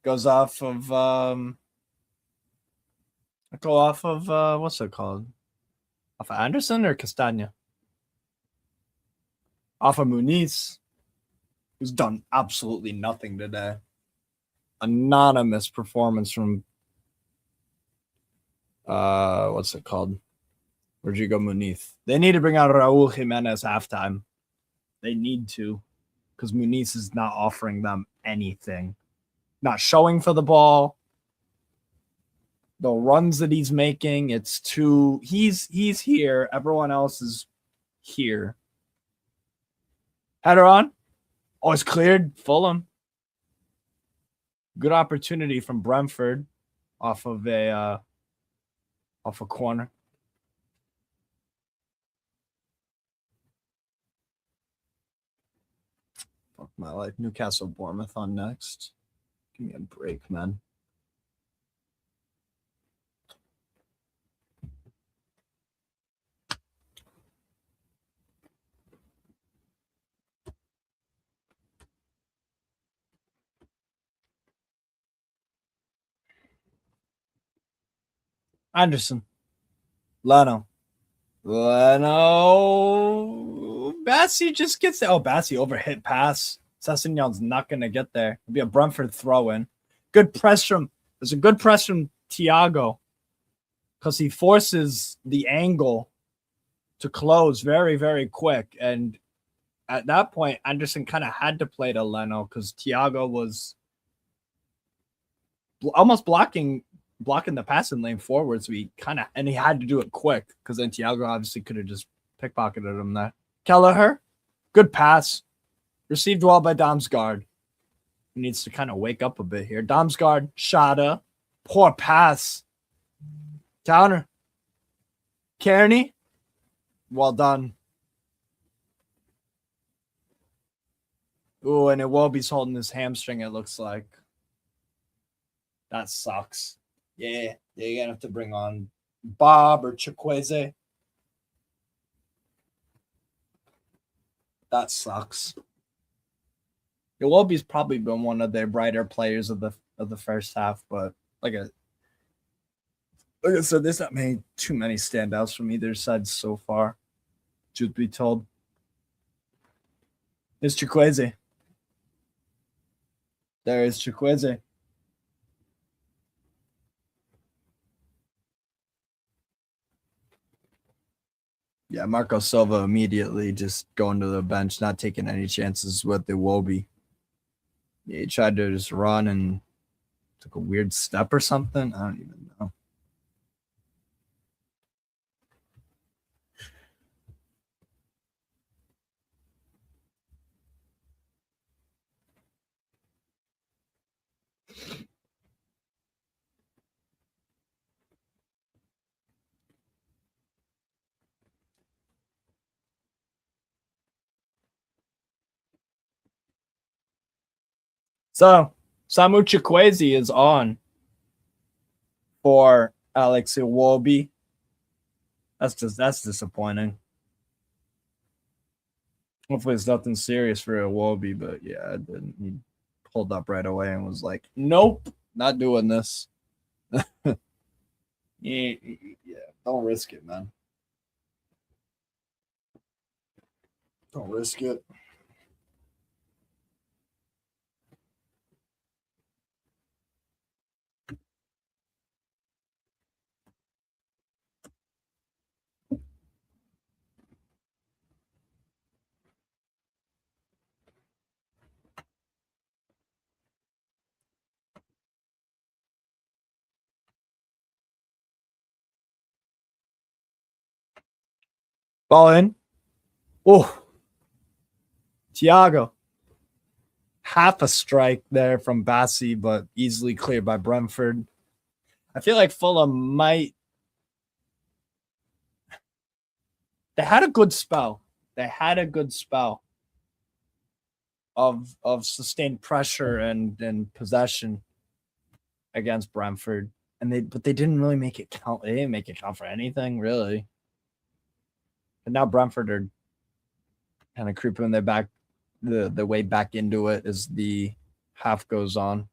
goes off of what's it called? Off of Anderson or Castagna? Off of Muniz, who's done absolutely nothing today. Anonymous performance from what's it called? Rodrigo Muniz. They need to bring out Raul Jimenez halftime. They need to, because Muniz is not offering them anything. Not showing for the ball. The runs that he's making, it's too. He's here. Everyone else is here. Header on. Oh, it's cleared. Fulham. Good opportunity from Brentford off a corner. Fuck my life. Newcastle Bournemouth on next. Give me a break, man. Anderson. Leno. Bassi just gets there. Oh, Bassi overhit pass. Sessignon's not going to get there. It'll be a Brentford throw in. Good press from. There's a good press from Thiago because he forces the angle to close very, very quick. And at that point, Anderson kind of had to play to Leno because Thiago was almost blocking the passing lane forward. So he had to do it quick because then Thiago obviously could have just pickpocketed him there. Kelleher, good pass. Received well by Damsgaard. He needs to kind of wake up a bit here. Damsgaard, Shada, poor pass. Counter. Kearney, well done. Ooh, and Iwobi's holding his hamstring, it looks like. That sucks. Yeah, you're going to have to bring on Bob or Chukwueze. That sucks. Iwobi's probably been one of their brighter players of the first half, but like I said, there's not too many standouts from either side so far, truth be told. There's Chukwueze. There is Chukwueze. Yeah, Marco Silva immediately just going to the bench, not taking any chances with Iwobi. Yeah, he tried to just run and took a weird step or something. I don't even know. So, Samu Chukwueze is on for Alex Iwobi. That's disappointing. Hopefully it's nothing serious for Iwobi, but yeah, he pulled up right away and was like, nope, not doing this. yeah, don't risk it, man. Don't risk it. Ball in. Oh, Thiago. Half a strike there from Bassi, but easily cleared by Brentford. I feel like Fulham might. They had a good spell. Of sustained pressure and possession against Brentford, but they didn't really make it count. They didn't make it count for anything really. And now Brentford are kind of creeping the way back into it as the half goes on.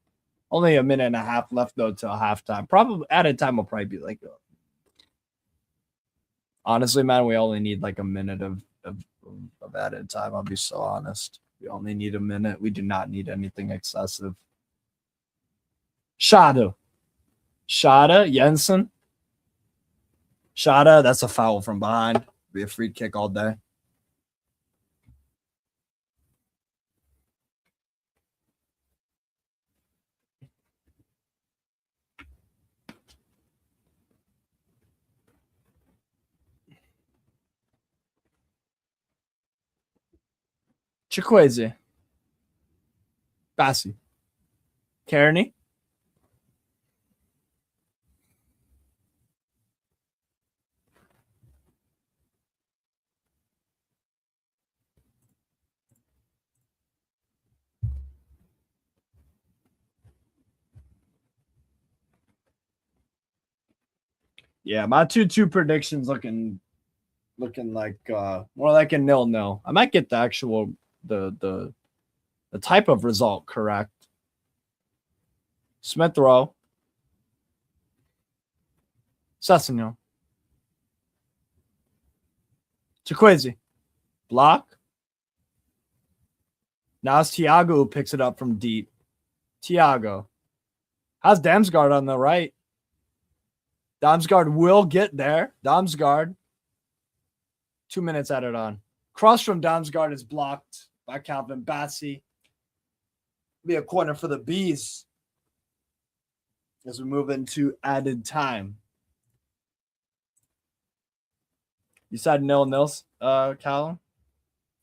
Only a minute and a half left though till halftime. Probably added time will probably be like. Honestly, man, we only need like a minute of added time. I'll be so honest. We only need a minute. We do not need anything excessive. Shada, Jensen. Shada, that's a foul from behind. Be a free kick all day. Chukwueze. Bassi. Kearney. Yeah, my 2-2 predictions looking like more like a 0-0. I might get the actual the type of result correct. Smith Rowe. Sessegnon. Chukwueze. Block. Now it's Thiago who picks it up from deep. Thiago. How's Damsgaard on the right? Damsgaard will get there. Damsgaard. 2 minutes added on. Cross from Damsgaard is blocked by Calvin Bassey. Be a corner for the Bees as we move into added time. You said 0-0, Callum?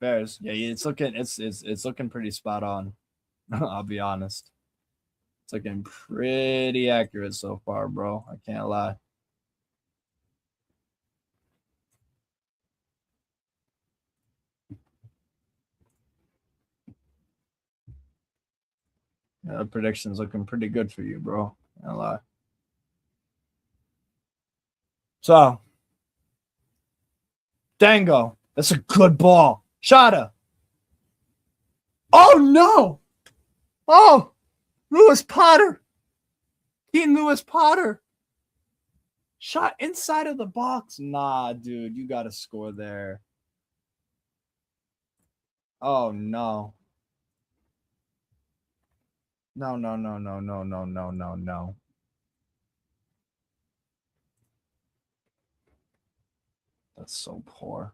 Bears. Yeah, it's looking pretty spot on. I'll be honest. It's looking pretty accurate so far, bro. I can't lie. Yeah, the prediction's looking pretty good for you, bro. I can't lie. So, Dango. That's a good ball. Shada. Oh, no. Oh, Lewis Potter. Keaton Lewis Potter. Shot inside of the box. Nah, dude. You got to score there. Oh, no. No. That's so poor.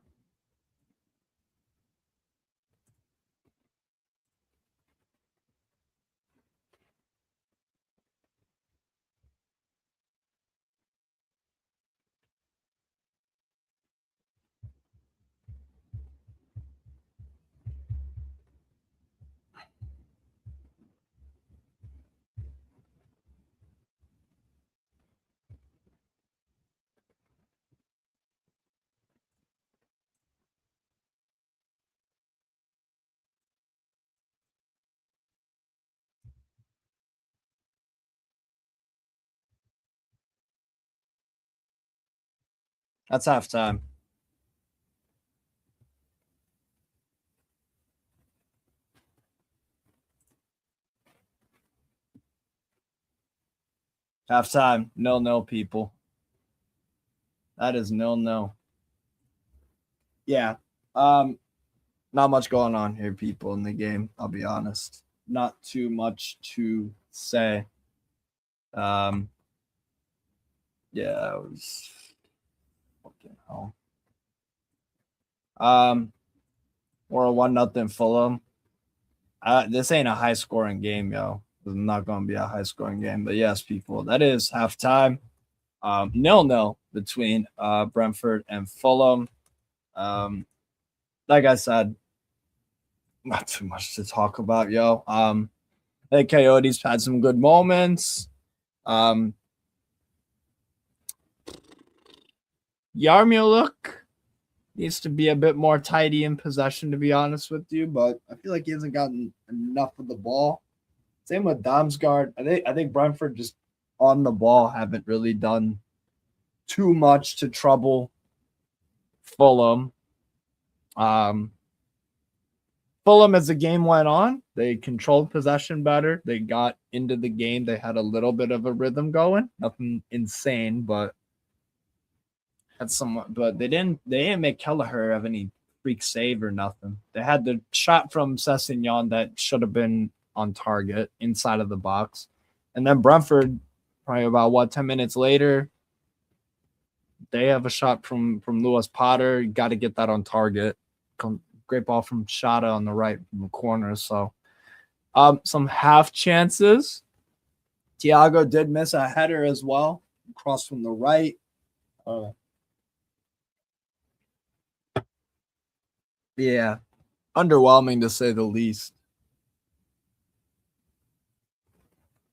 That's halftime. Halftime. 0-0, people. That is 0-0. Yeah. Not much going on here, people, in the game. I'll be honest. Not too much to say. Yeah, it was fucking hell. We're a 1-0 Fulham. This ain't a high scoring game, yo. It's not gonna be a high scoring game. But yes, people, that is halftime. 0-0 between Brentford and Fulham. Like I said, not too much to talk about, yo. The Coyotes had some good moments. Yarmuluk needs to be a bit more tidy in possession, to be honest with you, but I feel like he hasn't gotten enough of the ball. Same with Damsgaard. I think Brentford just on the ball haven't really done too much to trouble Fulham. Fulham, as the game went on, they controlled possession better. They got into the game. They had a little bit of a rhythm going. Nothing insane, but had some. But they didn't make Kelleher have any freak save or nothing. They had the shot from Sessegnon that should have been on target inside of the box, and then Brentford, probably about 10 minutes later, they have a shot from Lewis Potter. You got to get that on target. Great ball from Shada on the right from the corner. So some half chances. Thiago did miss a header as well. Cross from the right. Yeah. Underwhelming to say the least.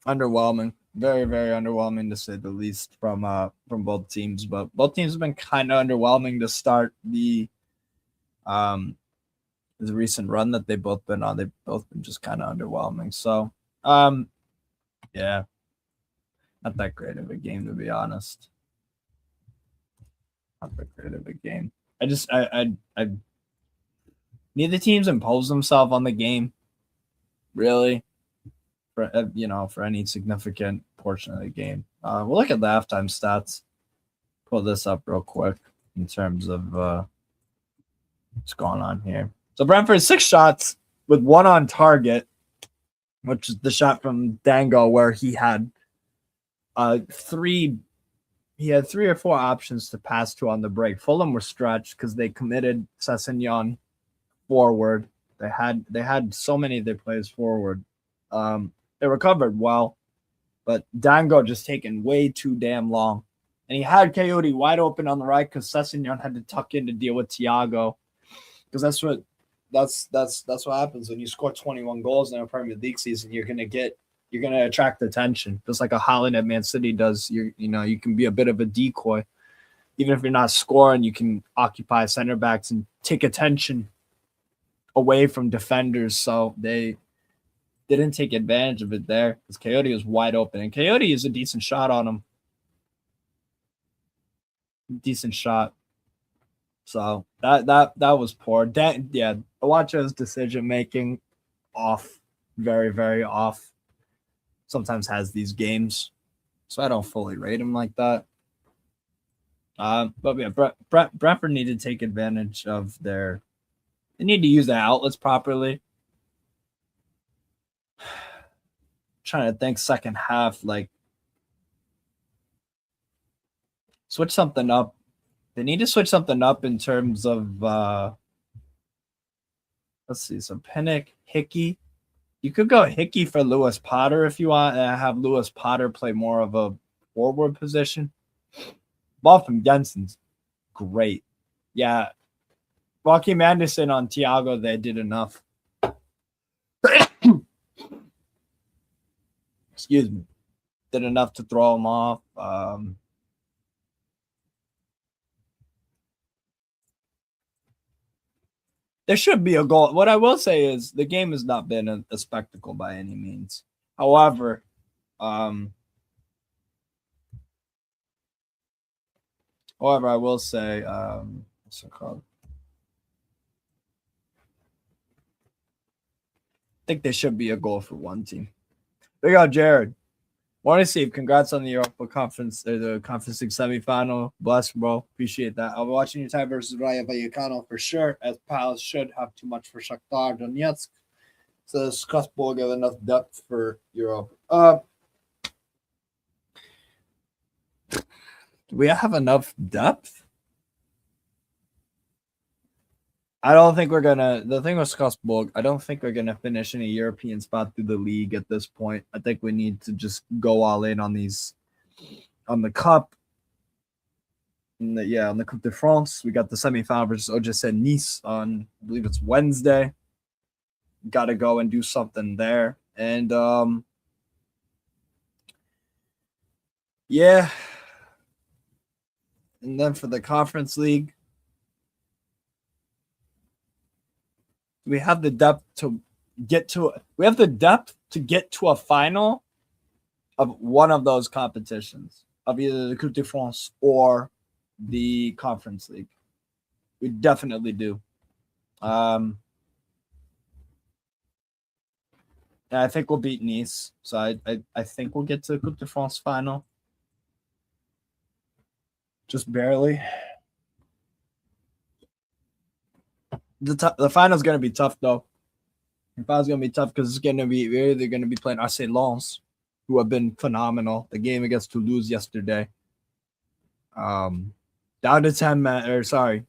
Underwhelming. Very, very underwhelming to say the least from both teams. But both teams have been kind of underwhelming to start the recent run that they've both been on. They've both been just kind of underwhelming. So, yeah, not that great of a game, to be honest. Not that great of a game. I neither teams impose themselves on the game, really, for any significant portion of the game. We'll look at the halftime stats. Pull this up real quick in terms of what's going on here. So Brentford 6 shots with 1 on target, which is the shot from Dango where he had 3 or 4 options to pass to on the break. Fulham were stretched because they committed Sessegnon forward. They had so many of their players forward. They recovered well, but Dango just taken way too damn long. And he had Coyote wide open on the right because Sessignon had to tuck in to deal with Thiago. Because that's what happens when you score 21 goals in a Premier League season. You're gonna attract attention, just like a Haaland at Man City does. You can be a bit of a decoy, even if you're not scoring. You can occupy center backs and take attention away from defenders. So they didn't take advantage of it there because Coyote was wide open, and Coyote is a decent shot on him. Decent shot. So that was poor. Awacho's decision making off, very very off. Sometimes has these games, so I don't fully rate him like that. But yeah, Brentford need to take advantage of their. They need to use their outlets properly. Trying to think second half, like switch something up. They need to switch something up in terms of let's see, so Pinnock, Hickey. You could go Hickey for Lewis Potter if you want, and have Lewis Potter play more of a forward position. Ball from Jensen's great. Yeah. Joaquin Anderson on Thiago, they did enough. Excuse me. Did enough to throw him off. There should be a goal. What I will say is the game has not been a spectacle by any means. However, I will say, what's it called? I think there should be a goal for one team. Big out, Jared. Want to see. Congrats on the Europa Conference, the Conference League semifinal. Bless, bro. Appreciate that. I'll be watching your tie versus Rayo Vallecano for sure, as Palace should have too much for Shakhtar Donetsk. So this will give enough depth for Europe. Do we have enough depth? I don't think we're gonna. The thing with Strasbourg, I don't think we're gonna finish in a European spot through the league at this point. I think we need to just go all in on these, on the cup. On the Coupe de France, we got the semifinal versus OGC Nice on, I believe it's Wednesday. Got to go and do something there, and yeah. And then for the Conference League, we have the depth to get to. We have the depth to get to a final of one of those competitions, of either the Coupe de France or the Conference League. We definitely do. And I think we'll beat Nice, so I think we'll get to the Coupe de France final. Just barely. The final's going to be tough, though. The final's going to be tough because it's going to be, they're going to be playing RC Lens, who have been phenomenal. The game against Toulouse yesterday. Down to 10 men, or sorry,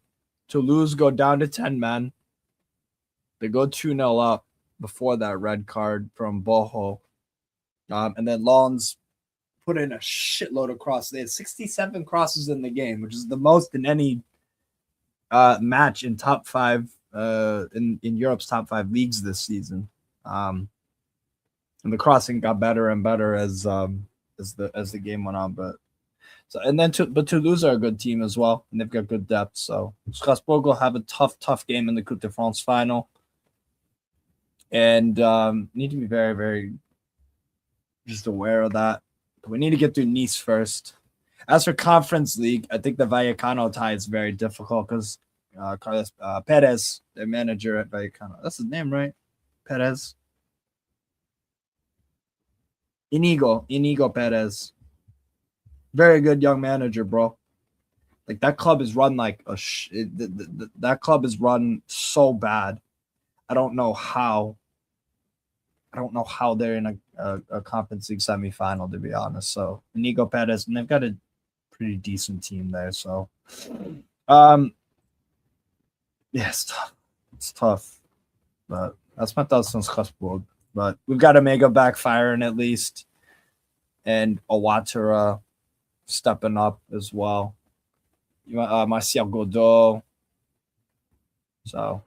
Toulouse go down to 10 men. They go 2-0 up before that red card from Boho. And then Lens put in a shitload of crosses. They had 67 crosses in the game, which is the most in any match in top 5 in Europe's top 5 leagues this season. And the crossing got better and better as the game went on. But Toulouse are a good team as well, and they've got good depth. So Strasbourg will have a tough game in the Coupe de France final, and need to be very, very just aware of that. But we need to get through Nice first. As for Conference League, I think the Vallecano tie is very difficult because Carlos Perez, their manager at Vallecano, that's his name, right? Perez. Inigo Perez. Very good young manager, bro. Like that club is run like that club is run so bad. I don't know how they're in a Conference League semifinal, to be honest. So Inigo Perez, and they've got a pretty decent team there. So, yeah, it's tough. It's tough, but that's my thoughts on Strasbourg. But we've got Omega backfiring at least, and Owatara stepping up as well. Martial Godot. So,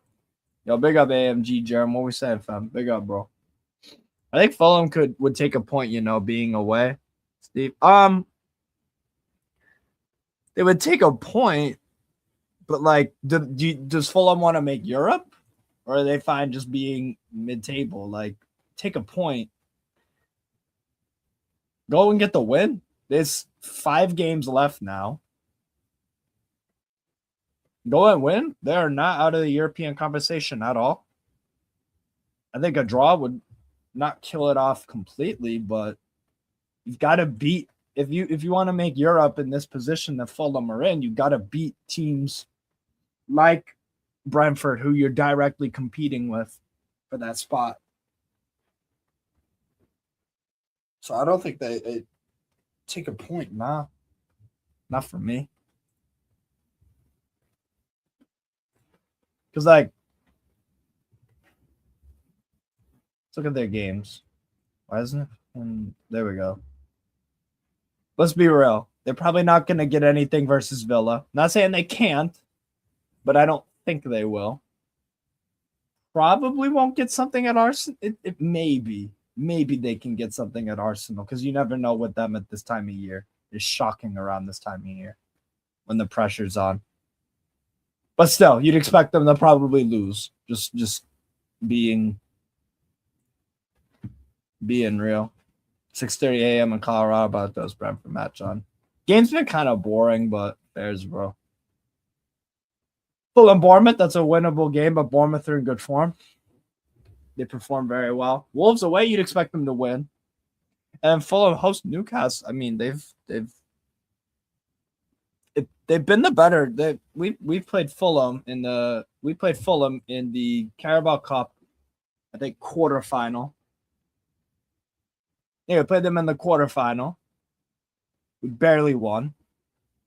yo, big up AMG, Jerem. What we saying, fam? Big up, bro. I think Fulham would take a point, being away, Steve. They would take a point, but like, does Fulham want to make Europe, or are they fine just being mid-table? Like, take a point, go and get the win. There's 5 games left now. Go and win. They are not out of the European conversation at all. I think a draw would not kill it off completely, but you've got to beat. If you want to make Europe in this position that Fulham are in, you got to beat teams like Brentford, who you're directly competing with for that spot. So I don't think they take a point. Nah, not for me. Because, like, let's look at their games. Why isn't it? And there we go. Let's be real. They're probably not going to get anything versus Villa. Not saying they can't, but I don't think they will. Probably won't get something at Arsenal. It maybe they can get something at Arsenal, because you never know with them at this time of year. It's shocking around this time of year when the pressure's on. But still, you'd expect them to probably lose. Just being real. 6:30 a.m. in Colorado about those Brentford match on. Game's been kind of boring, but there's, bro. Fulham Bournemouth, that's a winnable game, but Bournemouth are in good form. They perform very well. Wolves away, you'd expect them to win. And Fulham host Newcastle. I mean, they've been the better. We've played Fulham in the Carabao Cup, I think, quarterfinal. Yeah, we played them in the quarterfinal. We barely won.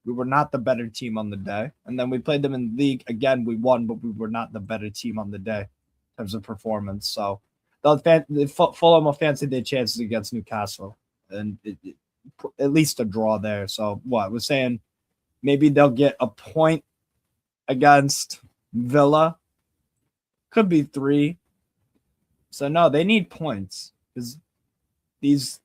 We were not the better team on the day. And then we played them in the league. Again, we won, but we were not the better team on the day in terms of performance. So Fulham will fancy their chances against Newcastle. And at least a draw there. So what? We're saying maybe they'll get a point against Villa. Could be 3. So no, they need points, because these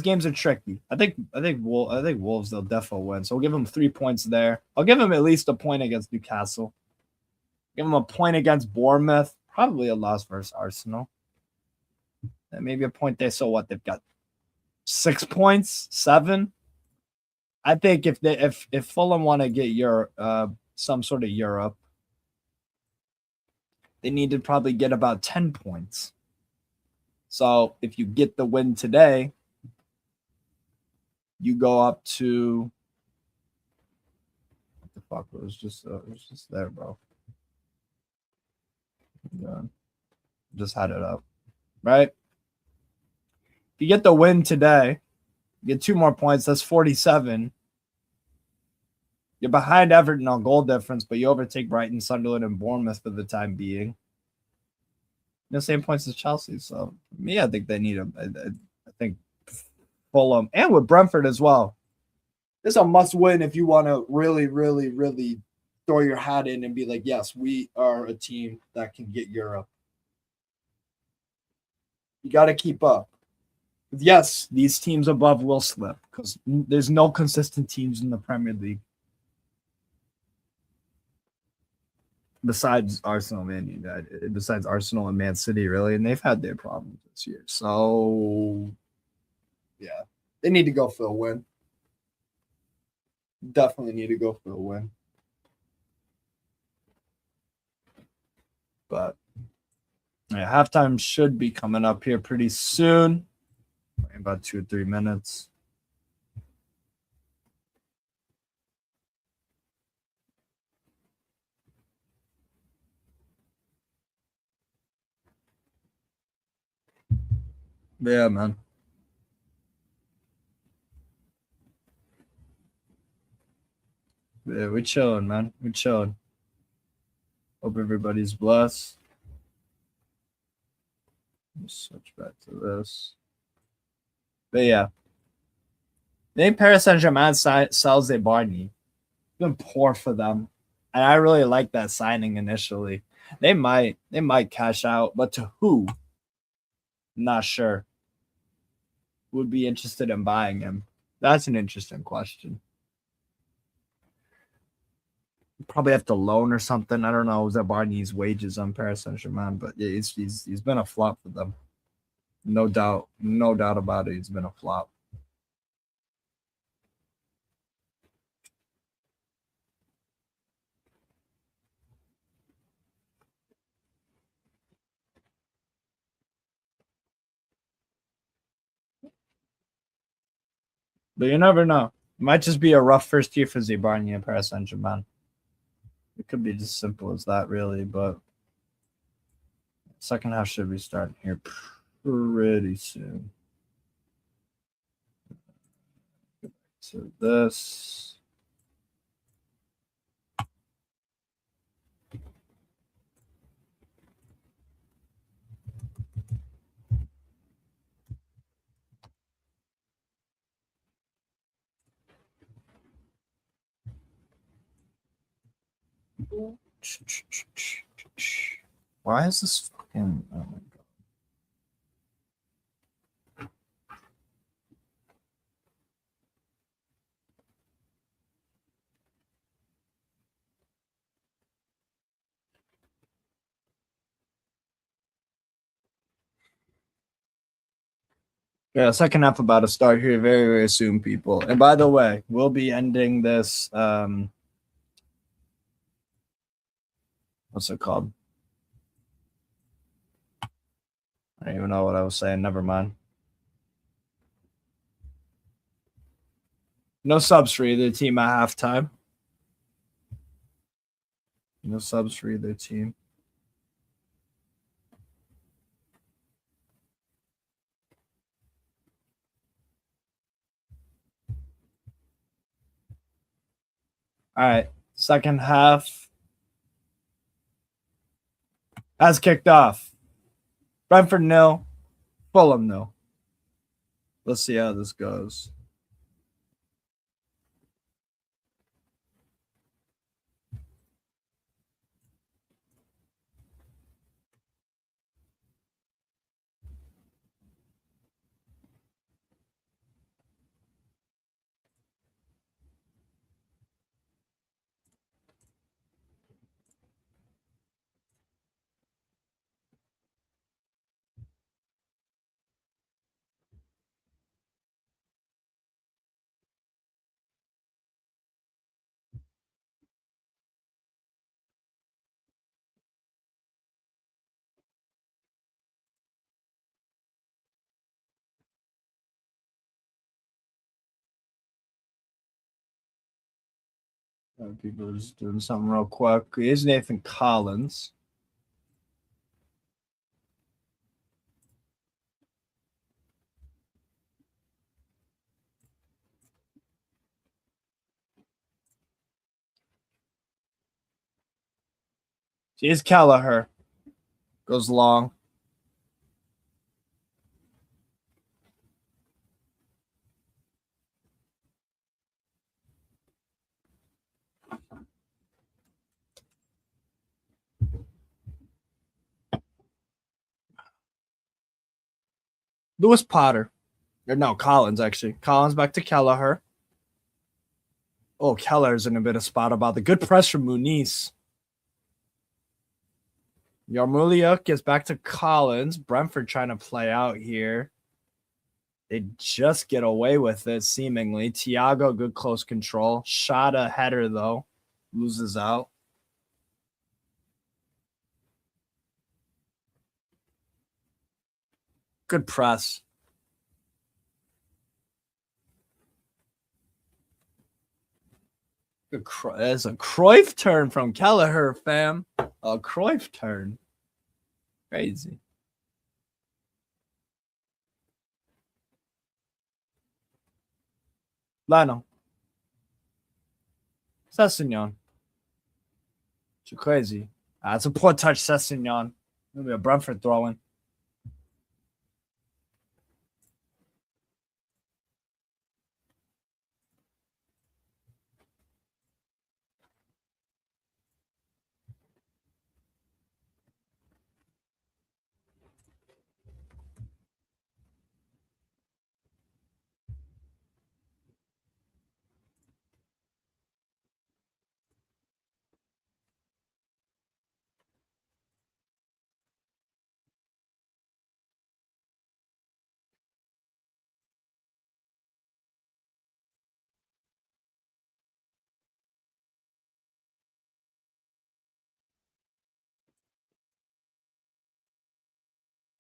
games are tricky. I think Wolves, they'll definitely win. So we'll give them 3 points there. I'll give them at least a point against Newcastle. Give them a point against Bournemouth. Probably a loss versus Arsenal. And maybe a point there. So what? They've got 6 points, 7. I think if Fulham want to get some sort of Europe, they need to probably get about 10 points. So if you get the win today, you go up to, what the fuck? It was just there, bro. Just had it up, right? If you get the win today, you get 2 more points. That's 47. You're behind Everton on goal difference, but you overtake Brighton, Sunderland, and Bournemouth for the time being. The same points as Chelsea. So for me, I think they need I think Fulham, and with Brentford as well. This is a must-win if you want to really, really, really throw your hat in and be like, yes, we are a team that can get Europe. You got to keep up. Yes, these teams above will slip, because there's no consistent teams in the Premier League besides Arsenal, besides Arsenal and Man City, really, and they've had their problems this year. So, yeah, they need to go for a win. Definitely need to go for a win. But yeah, halftime should be coming up here pretty soon. In about 2 or 3 minutes. Yeah, man. Yeah, we're chilling, man. We're chilling. Hope everybody's blessed. Let me switch back to this. But yeah. Then Paris Saint-Germain sells a Barney. It's been poor for them. And I really like that signing initially. They might cash out, but to who? Not sure. Would be interested in buying him? That's an interesting question. Probably have to loan or something. I don't know. Barney's wages on Paris Saint-Germain, but yeah, he's been a flop for them. No doubt about it. He's been a flop. But you never know. It might just be a rough first year for Barney and Paris Saint-Germain. It could be just simple as that, really. But second half should be starting here pretty soon. Go back to this. Why is this fucking? Oh my god. Yeah, second half about to start here very, very soon, people. And by the way, we'll be ending this. What's it called? I don't even know what I was saying. Never mind. No subs for either team at halftime. No subs for either team. All right. Second half has kicked off. Brentford 0, Fulham 0. Let's see how this goes. People are just doing something real quick. Here's Nathan Collins. Here's Kelleher. Goes long. Lewis Potter. Or no, Collins, actually. Collins back to Kelleher. Oh, Kelleher's in a bit of spot about the good press from Muniz. Yarmolia gets back to Collins. Brentford trying to play out here. They just get away with it, seemingly. Thiago, good close control. Shot a header, though. Loses out. Good press. There's a Cruyff turn from Kelleher, fam. A Cruyff turn. Crazy. Lionel. Sessignon. Too crazy. It's a poor touch, Sessignon. Maybe a Brentford throw-in.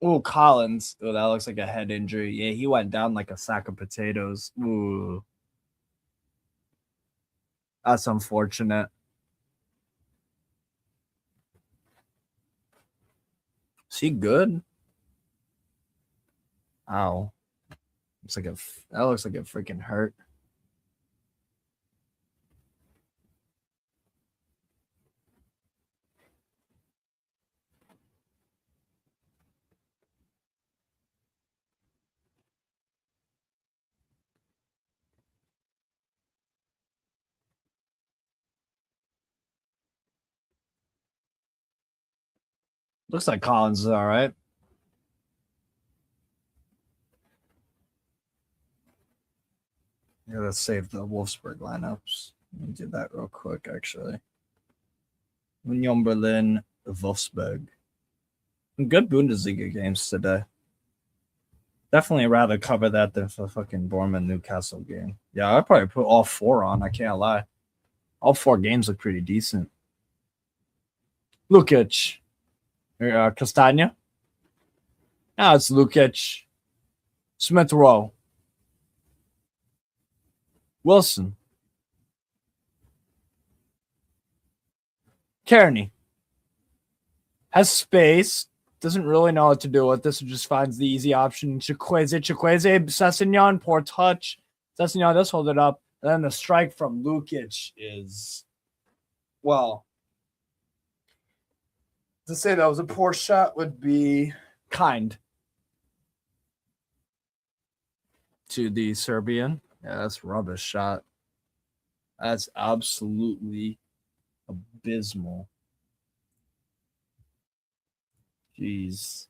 Oh, Collins. Oh, that looks like a head injury. Yeah, he went down like a sack of potatoes. Ooh, that's unfortunate. Is he good? Ow. That looks like it freaking hurt. Looks like Collins is all right. Yeah, let's save the Wolfsburg lineups. Let me do that real quick, actually. Union Berlin, Wolfsburg. Good Bundesliga games today. Definitely rather cover that than the fucking Bournemouth Newcastle game. Yeah, I'd probably put all four on. I can't lie. All four games look pretty decent. Lukic. Castagna. Now it's Lukic. Smith Rowe. Wilson. Kearney. Has space. Doesn't really know what to do with this. Just finds the easy option. Chikwueze. Sessignon. Poor touch. Sessignon does hold it up. And then the strike from Lukic is, well, to say that was a poor shot would be kind to the Serbian. Yeah, that's rubbish shot. That's absolutely abysmal. Jeez.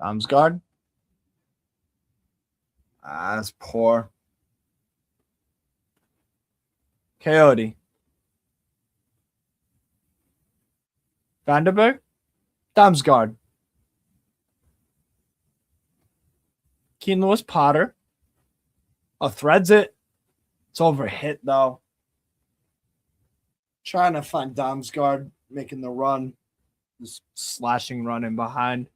Damsgaard. That's poor. Coyote. Vanderberg. Damsgaard. Keen Lewis Potter. Oh, threads it. It's overhit, though. Trying to find Damsgaard making the run. Just slashing run in behind.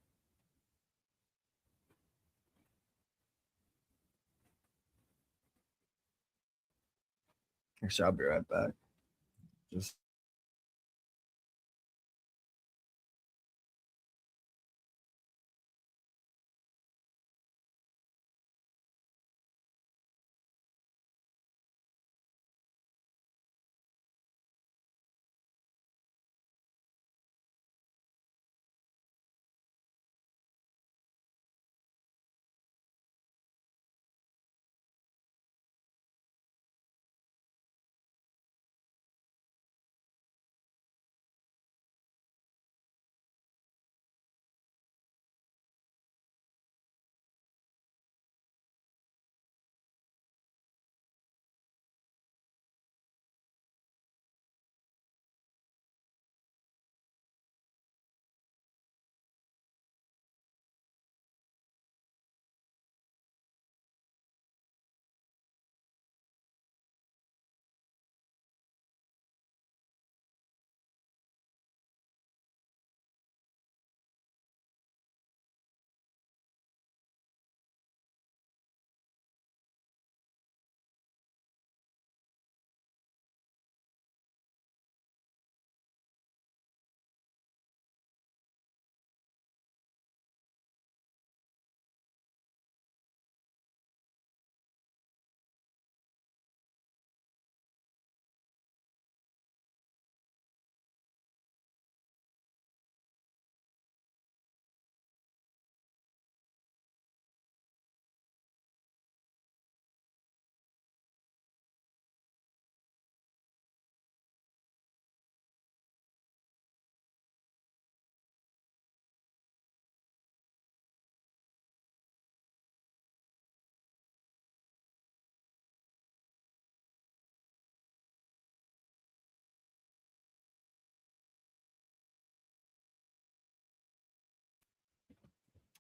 Actually, I'll be right back. Just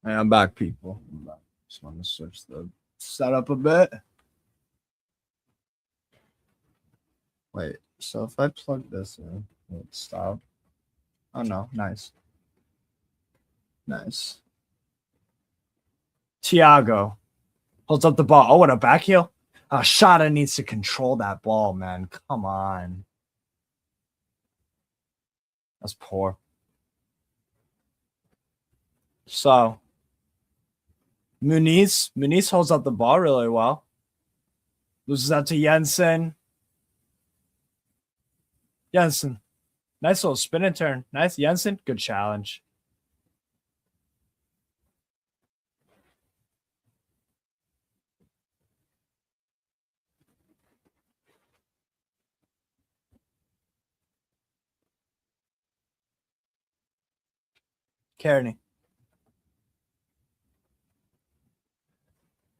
Hey, I'm back, people. I'm back. Just want to switch the setup a bit. Wait, so if I plug this in, will it stop? Oh no, nice. Nice. Thiago holds up the ball. Oh, what a back heel. Shada needs to control that ball, man. Come on. That's poor. So Muniz holds up the ball really well. Loses out to Jensen. Jensen. Nice little spin and turn. Nice. Jensen. Good challenge. Kearney.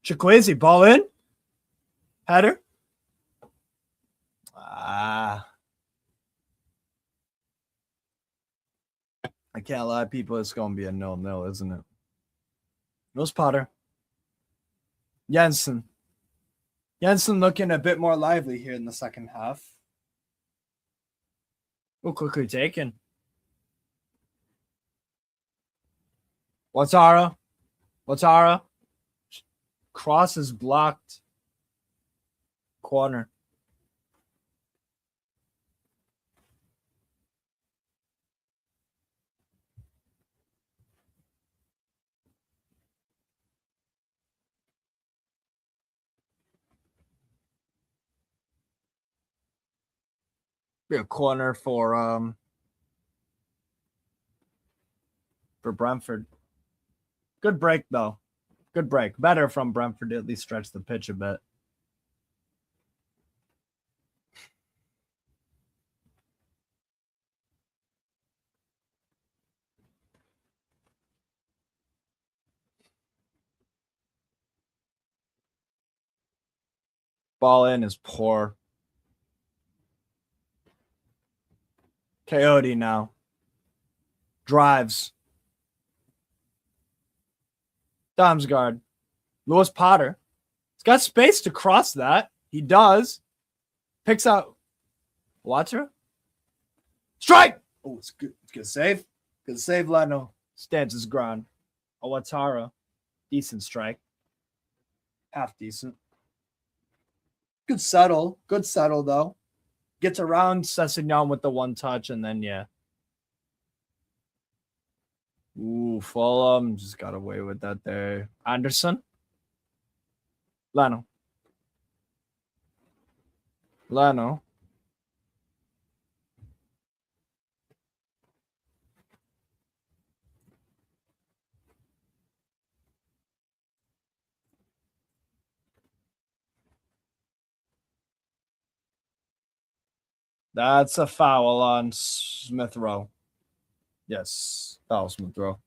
Chikwueze, ball in. Header. I can't lie, people. It's going to be a 0-0, isn't it? Rose Potter. Jensen. Jensen looking a bit more lively here in the second half. Oh, quickly taken. Watara. Cross is blocked. Corner. Be a corner for Brentford. Good break though. Good break. Better from Brentford to at least stretch the pitch a bit. Ball in is poor. Coyote now. Drives. Damsgaard. Lewis Potter. He's got space to cross that. He does. Picks out Water. Strike! Oh, it's good. It's good save. Good save, Leno. Stands his ground. Awatara. Decent strike. Half decent. Good settle. Good settle, though. Gets around Sessignon with the one touch, and then, yeah. Ooh, Fulham just got away with that there. Anderson. Leno. That's a foul on Smith Rowe. Yes, foul Smith Rowe.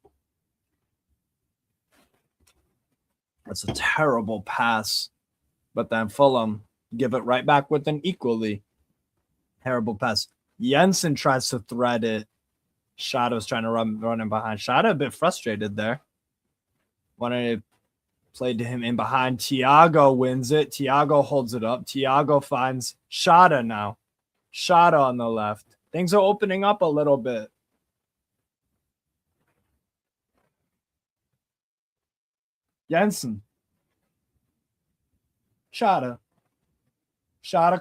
That's a terrible pass. But then Fulham give it right back with an equally terrible pass. Jensen tries to thread it. Shada's trying to run in behind. Shada a bit frustrated there. Wanted to play to him in behind. Thiago wins it. Thiago holds it up. Thiago finds Shada now. Shada on the left. Things are opening up a little bit. Jensen. Shada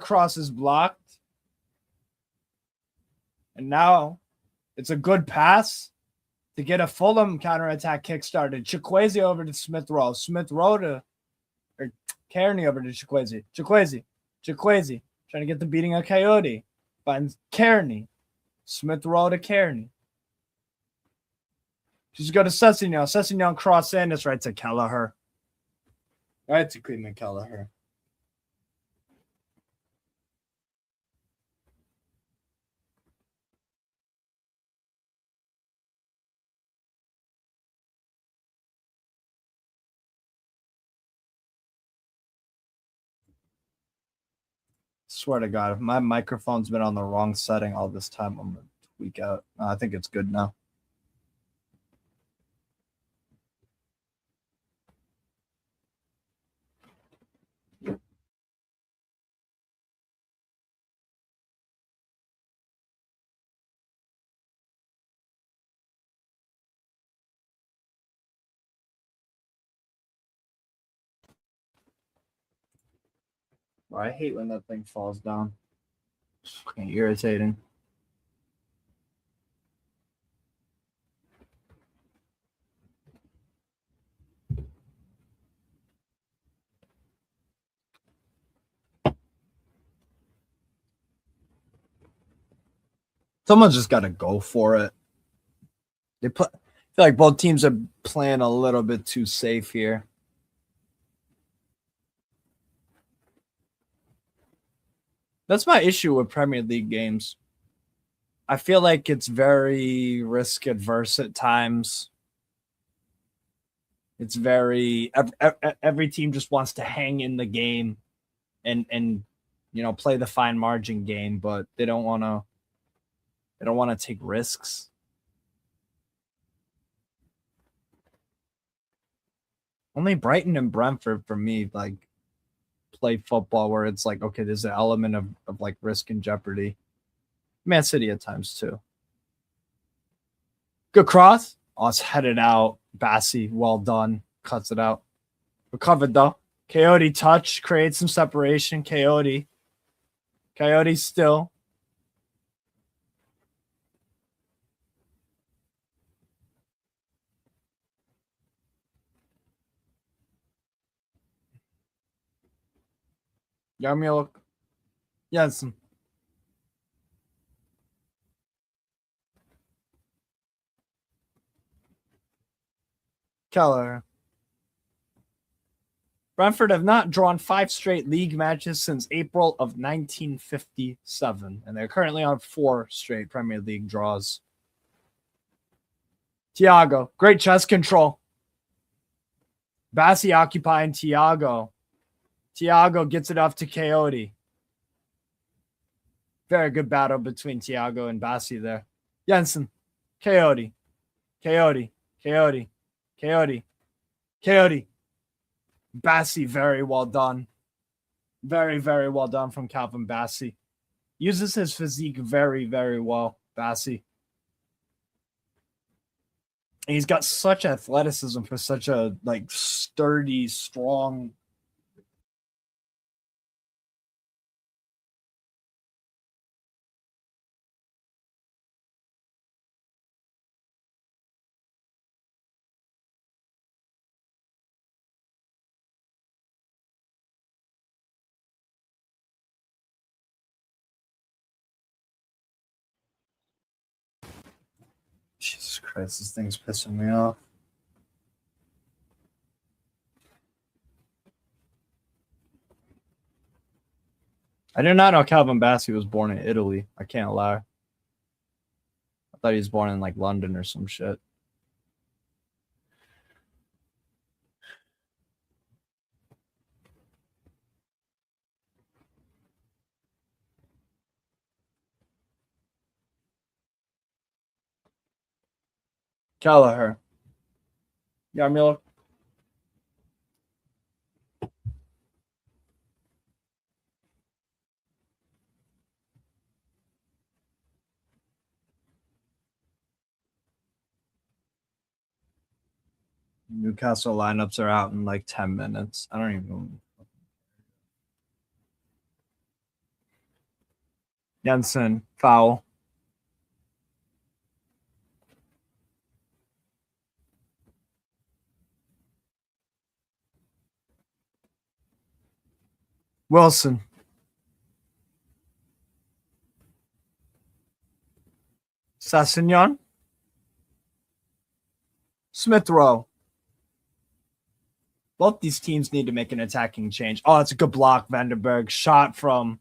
cross is blocked. And now it's a good pass to get a Fulham counterattack kick-started. Chikwueze over to Smith Rowe. Or Kearney over to Chikwueze. Chikwueze. Trying to get the beating of Coyote. Finds Kearney. Smith Rowe to Kearney. Just go to Sessignon. Sessignon cross in. It's right to Kelleher. Right to Cleveland Kelleher. Swear to God, if my microphone's been on the wrong setting all this time, I'm going to tweak out. I think it's good now. I hate when that thing falls down. It's fucking irritating. Someone's just got to go for it. I feel like both teams are playing a little bit too safe here. That's my issue with Premier League games. I feel like it's very risk adverse at times. It's very every team just wants to hang in the game and play the fine margin game, but they don't want to take risks. Only Brighton and Brentford for me like play football where it's like, okay, there's an element of like risk and jeopardy. Man City at times too. Good cross. Oh, it's headed out. Bassi, well done. Cuts it out. Recovered though. Coyote touch, creates some separation. Coyote still. Yarmulke Jensen. Keller. Brentford have not drawn 5 straight league matches since April of 1957, and they're currently on 4 straight Premier League draws. Thiago, great chest control. Bassi occupying Thiago. Thiago gets it off to Coyote. Very good battle between Thiago and Bassi there. Jensen, Coyote. Bassi, very well done. Very, very well done from Calvin Bassi. Uses his physique very, very well, Bassi. And he's got such athleticism for such a like sturdy, strong. Jesus Christ, this thing's pissing me off. I did not know Calvin Bassi was born in Italy. I can't lie. I thought he was born in like London or some shit. Kelleher. Yarmulke. Newcastle lineups are out in like 10 minutes. I don't even know. Jensen, foul. Wilson. Sassignon. Smith Rowe. Both these teams need to make an attacking change. Oh, it's a good block, Vandenberg. Shot from.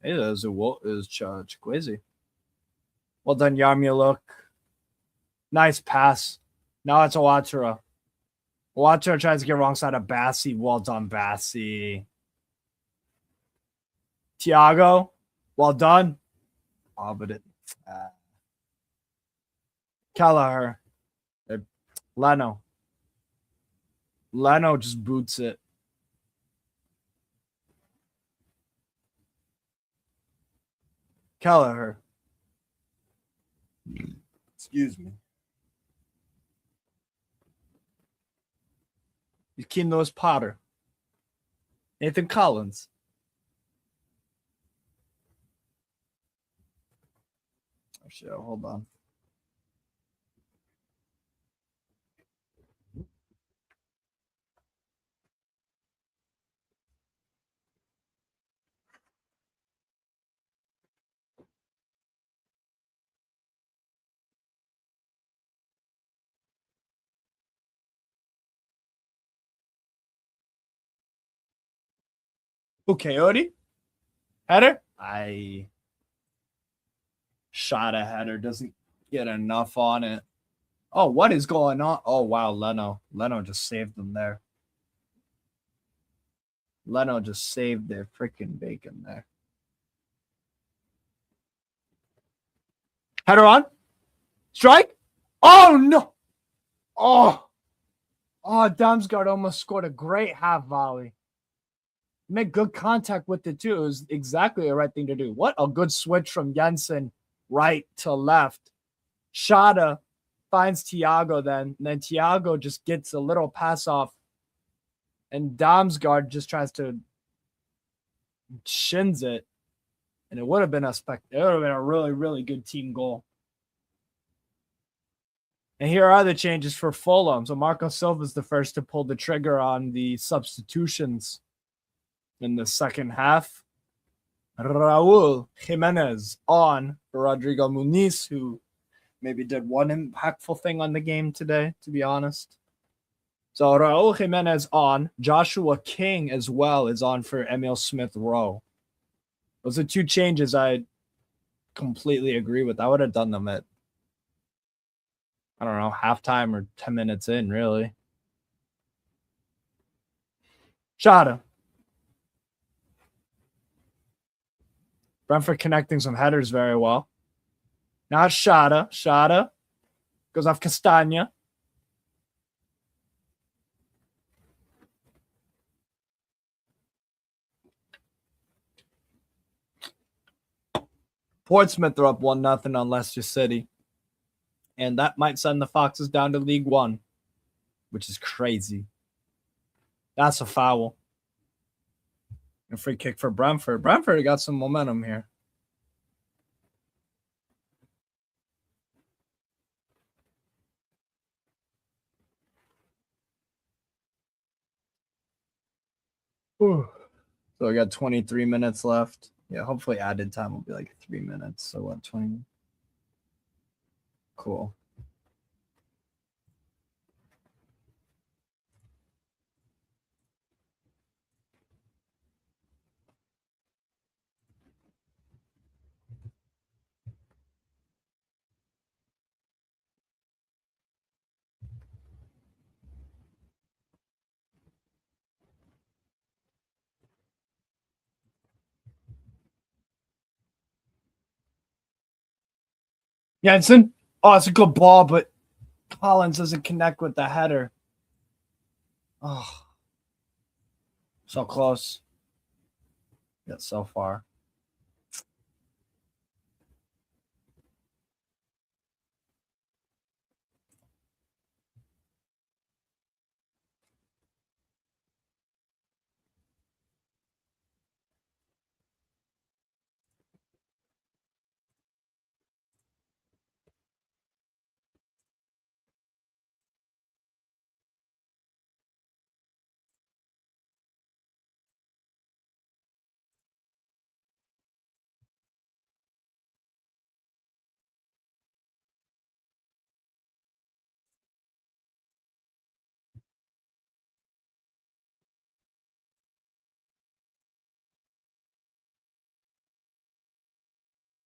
It is Chikwueze. Well done, Yarmulke. Nice pass. Now it's Owatara. Owatara tries to get wrong side of Bassi. Well done, Bassi. Thiago. Well done. Oh, but it. Kelleher. Leno. Leno just boots it. Kelleher. Excuse me. Keane Lewis Potter. Nathan Collins. Actually, hold on. Who, Coyote? Header? I shot a header. Doesn't get enough on it. Oh, what is going on? Oh, wow, Leno. Leno just saved them there. Leno just saved their freaking bacon there. Header on. Strike. Oh, no. Oh. Oh, Damsgaard almost scored a great half volley. Make good contact with it, too. It was exactly the right thing to do. What a good switch from Jensen right to left. Shada finds Thiago then. And then Thiago just gets a little pass off. And Damsgaard just tries to shins it. And it would have been it would have been a really, really good team goal. And here are the changes for Fulham. So Marco Silva is the first to pull the trigger on the substitutions in the second half. Raul Jimenez on for Rodrigo Muniz, who maybe did one impactful thing on the game today, to be honest. So Raul Jimenez on. Joshua King as well is on for Emil Smith-Rowe. Those are two changes I completely agree with. I would have done them at, I don't know, halftime or 10 minutes in, really. Shada. Brentford connecting some headers very well. Now it's Shada. Shada goes off Castagna. Portsmouth are up 1-0 on Leicester City. And that might send the Foxes down to League One, which is crazy. That's a foul. A free kick for Brentford. Brentford got some momentum here. Whew. So we got 23 minutes left. Yeah, hopefully added time will be like 3 minutes. So what, 20? Cool. Jensen. Oh, it's a good ball, but Collins doesn't connect with the header. Oh, so close. Yet so far.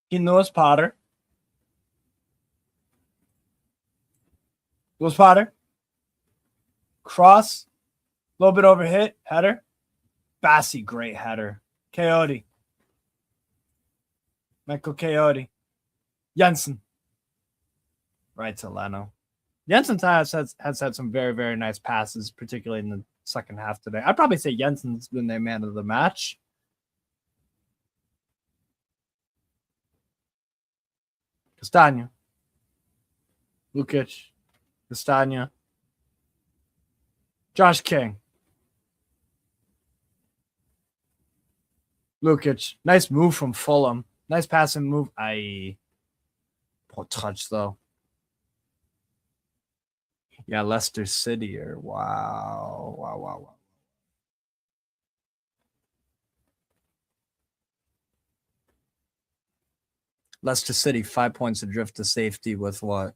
He knows Potter. Lewis Potter. Cross. A little bit overhit. Header. Bassi, great header. Coyote. Michael Coyote. Jensen. Right to Leno. Jensen has had some very, very nice passes, particularly in the second half today. I'd probably say Jensen's been their man of the match. Castagna. Lukic. Castagna. Josh King. Lukic. Nice move from Fulham. Nice passing move. Poor touch though. Yeah, Leicester City or wow. Leicester City 5 points adrift to safety with what?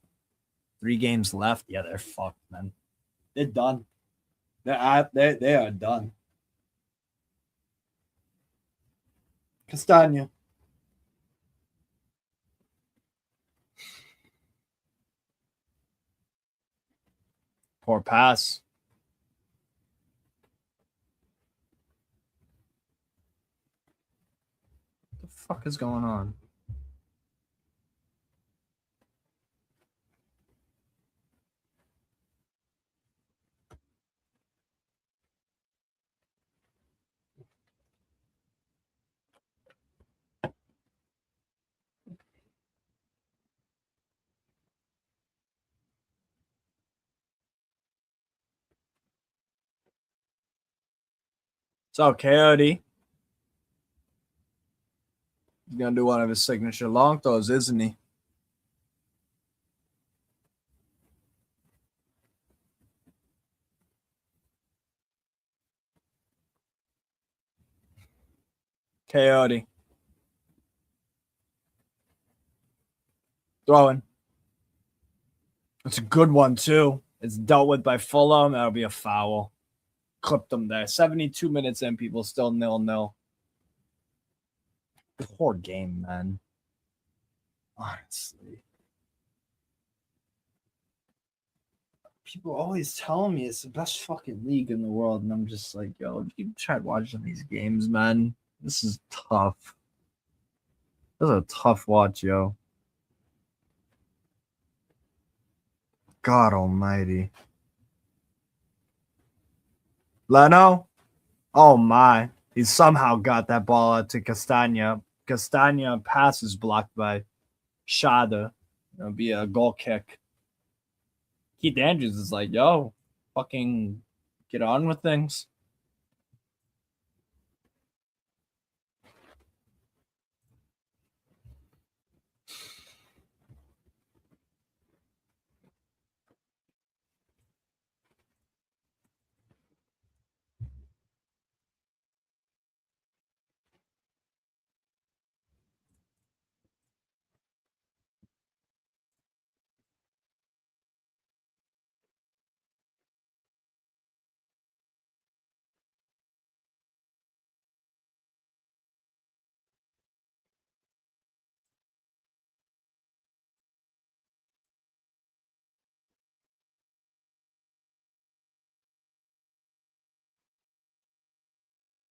3 games left. Yeah, they're fucked, man. They're done. They are done. Castagna. Poor pass. What the fuck is going on? So Coyote. He's gonna do one of his signature long throws, isn't he? Coyote. Throwing. It's a good one, too. It's dealt with by Fulham. That'll be a foul. Clipped them there. 72 minutes in, people still 0-0. Poor game, man. Honestly. People always tell me it's the best fucking league in the world, and I'm just like, yo, you tried watching these games, man. This is tough. This is a tough watch, yo. God almighty. Leno? Oh my. He somehow got that ball out to Castagna. Castagna pass is blocked by Schade. It'll be a goal kick. Keith Andrews is like, yo, fucking get on with things.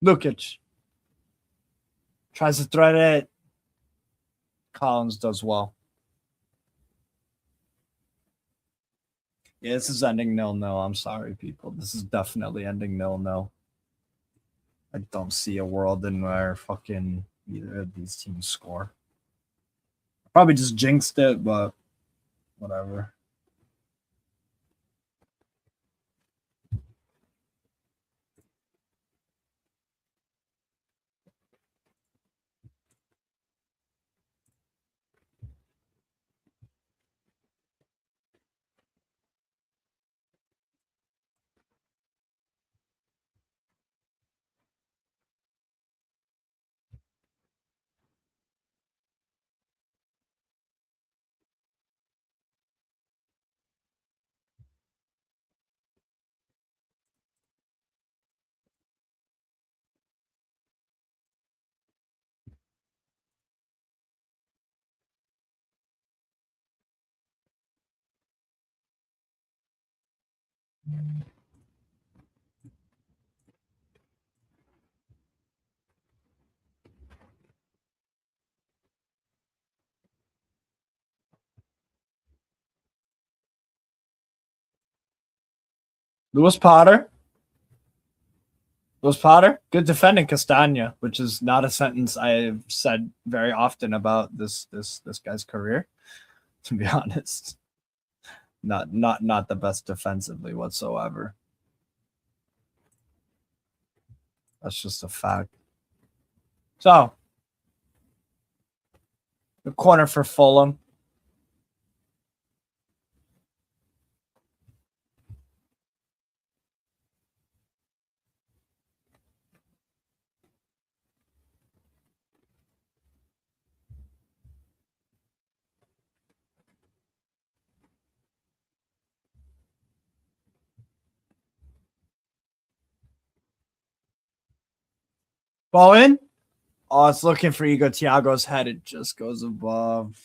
Lukic tries to thread it. Collins does well. Yeah, this is ending 0-0. I'm sorry, people. This is definitely ending 0-0. I don't see a world in where fucking either of these teams score. Probably just jinxed it, but whatever. Lewis Potter. Lewis Potter, good defending Castagna, which is not a sentence I've said very often about this guy's career. To be honest, not the best defensively whatsoever. That's just a fact. So, the corner for Fulham. Ball in. Oh, it's looking for Ego Thiago's head. It just goes above.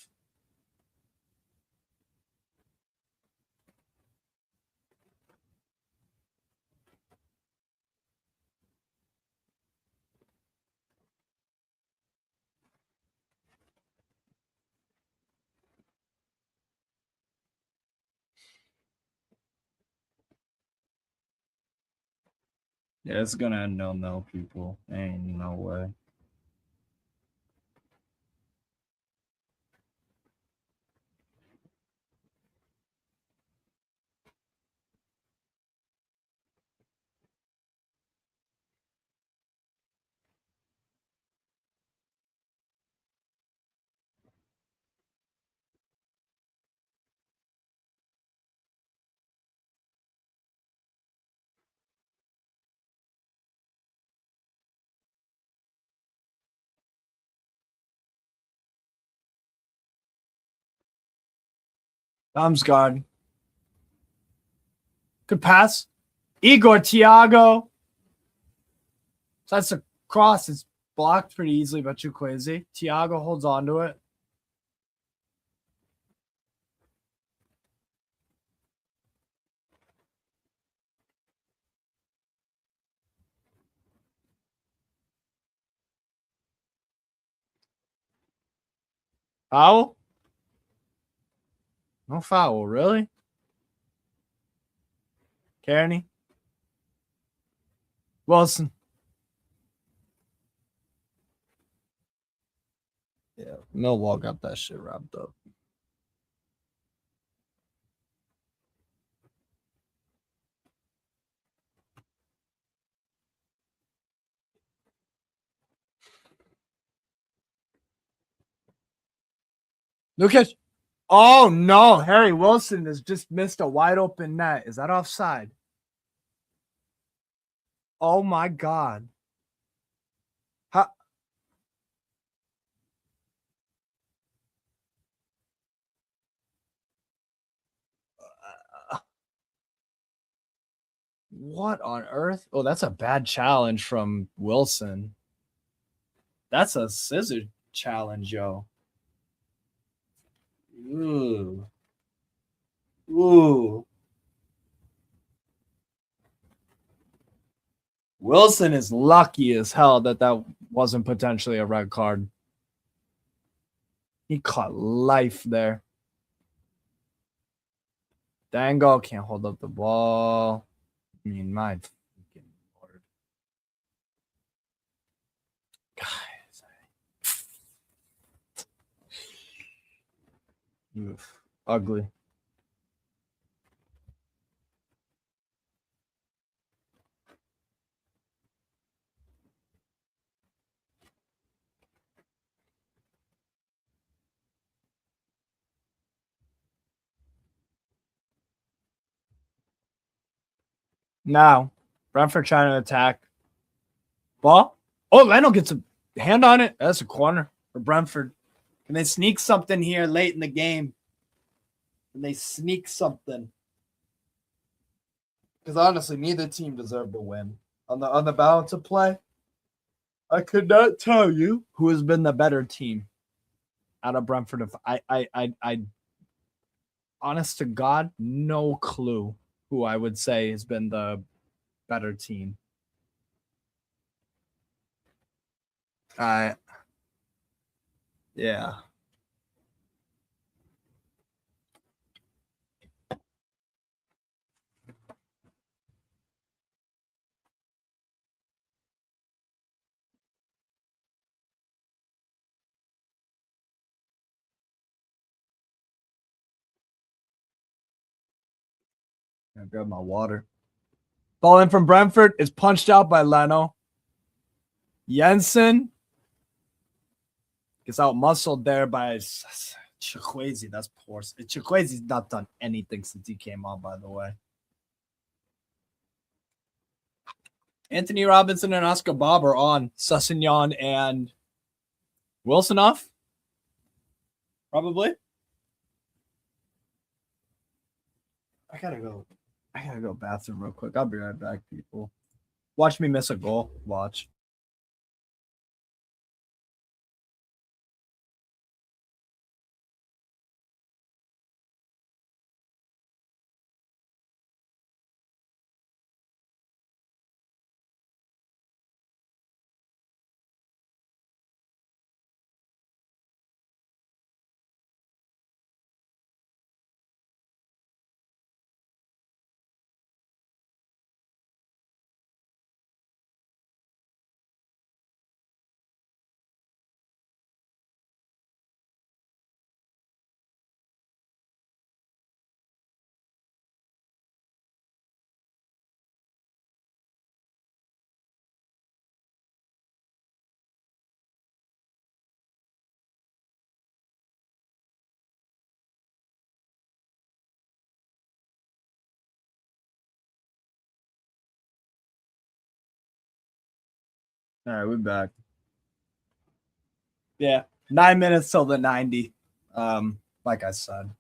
Yeah, it's gonna end 0-0, people. Ain't no way. Thumbs guard. Good pass. Igor Thiago. So that's a cross. It's blocked pretty easily by Chukwueze. Thiago holds on to it. Foul? No foul, really? Kearney? Wilson. Yeah, Millwall got that shit wrapped up. Lucas. Oh, no. Harry Wilson has just missed a wide open net. Is that offside? Oh, my God. How? What on earth? Oh, that's a bad challenge from Wilson. That's a scissor challenge, yo. Ooh. Ooh. Wilson is lucky as hell that wasn't potentially a red card. He caught life there. Dango can't hold up the ball. I mean, my freaking lord. Guys. Oof. Ugly. Now, Brentford trying to attack. Ball. Oh, Leno gets a hand on it. That's a corner for Brentford. Can they sneak something here late in the game? Can they sneak something? Because honestly, neither team deserved to win. On the balance of play, I could not tell you who has been the better team out of Brentford. I honest to God, no clue who I would say has been the better team. Yeah. I grab my water. Ball in from Brentford is punched out by Leno. Jensen gets out muscled there by Chukwueze. That's poor. Chukwueze's not done anything since he came on, by the way. Anthony Robinson and Oscar Bob are on. Sassignon and Wilson off? Probably. I gotta go bathroom real quick. I'll be right back, people. Watch me miss a goal. Watch. All right, we're back. Yeah, 9 minutes till the 90. Like I said,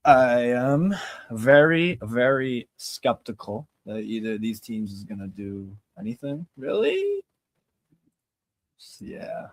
I am very, very skeptical that either of these teams is gonna do anything. Really? Yeah.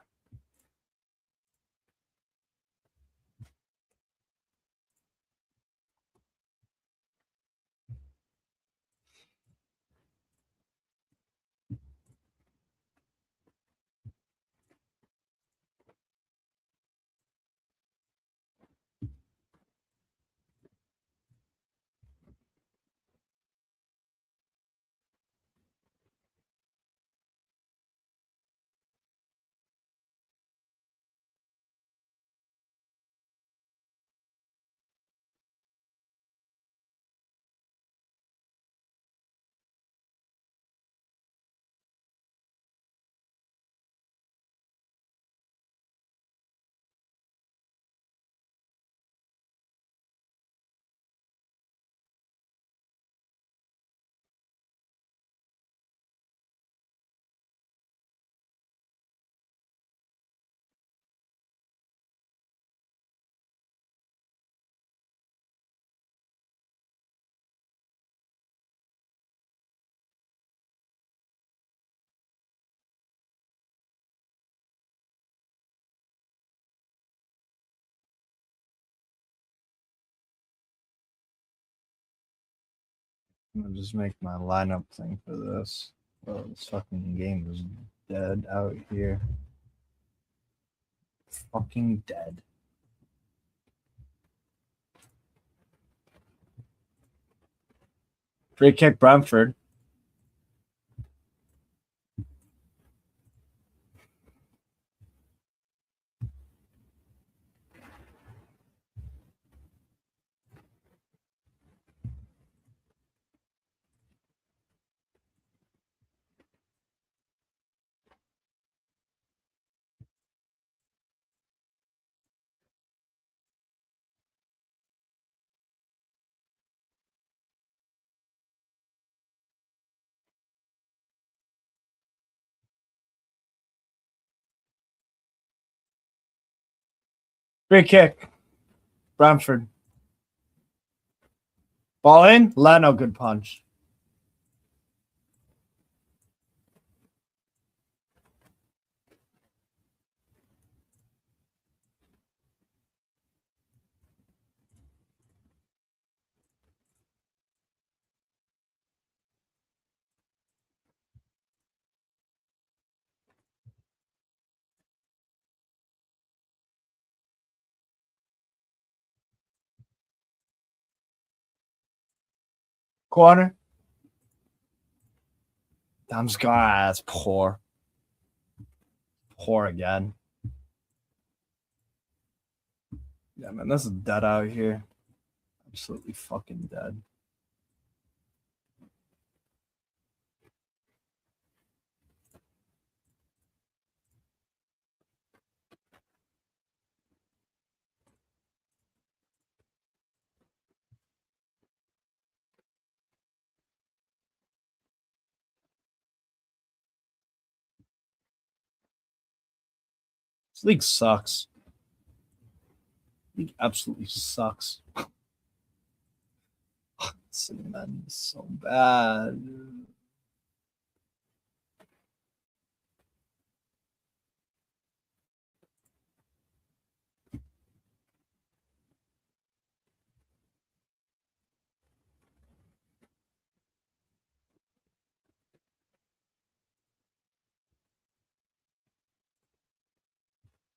I'm gonna just make my lineup thing for this. Oh, this fucking game is dead out here. Fucking dead. Free kick, Brentford. Free kick, Brentford. Ball in. Leno, good punch. Corner. I'm just going. That's poor. Poor again. Yeah, man, this is dead out here. Absolutely fucking dead. This league sucks. League absolutely sucks. Man, is so bad.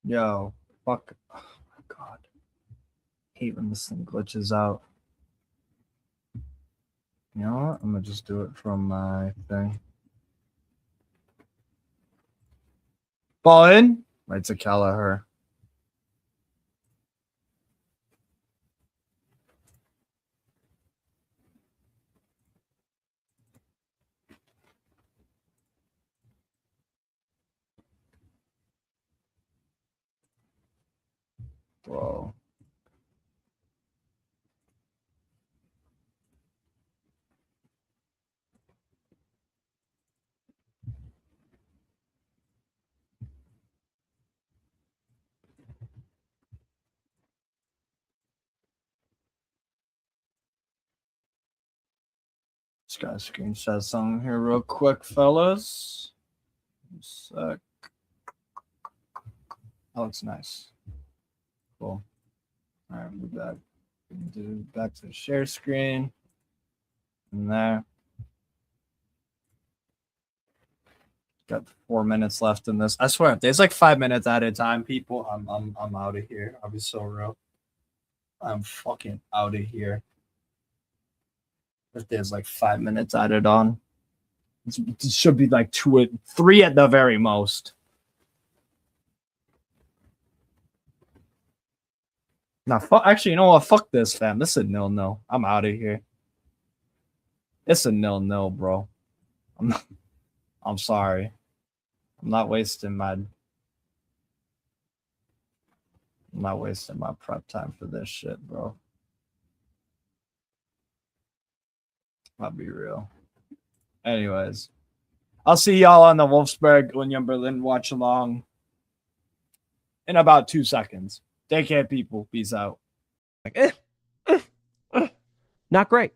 Yo, fuck. Oh my god. Hate when this thing glitches out. You know what? I'm gonna just do it from my thing. Ball in. Right to Kelleher. Bro. This guy's screen says something here real quick, fellas. Sec. That looks nice. Cool. All right, move back. Do back to the share screen. And there. Got 4 minutes left in this. I swear, if there's like 5 minutes at a time, people, I'm out of here. I'll be so real. I'm fucking out of here. If there's like 5 minutes added on, it should be like 2 or 3 at the very most. Now, actually, you know what? Fuck this, fam. This is a 0-0. I'm out of here. It's a 0-0, bro. I'm sorry. I'm not wasting my prep time for this shit, bro. I'll be real. Anyways, I'll see y'all on the Wolfsburg Union Berlin watch along in about 2 seconds. Take care, people. Peace out. Not great.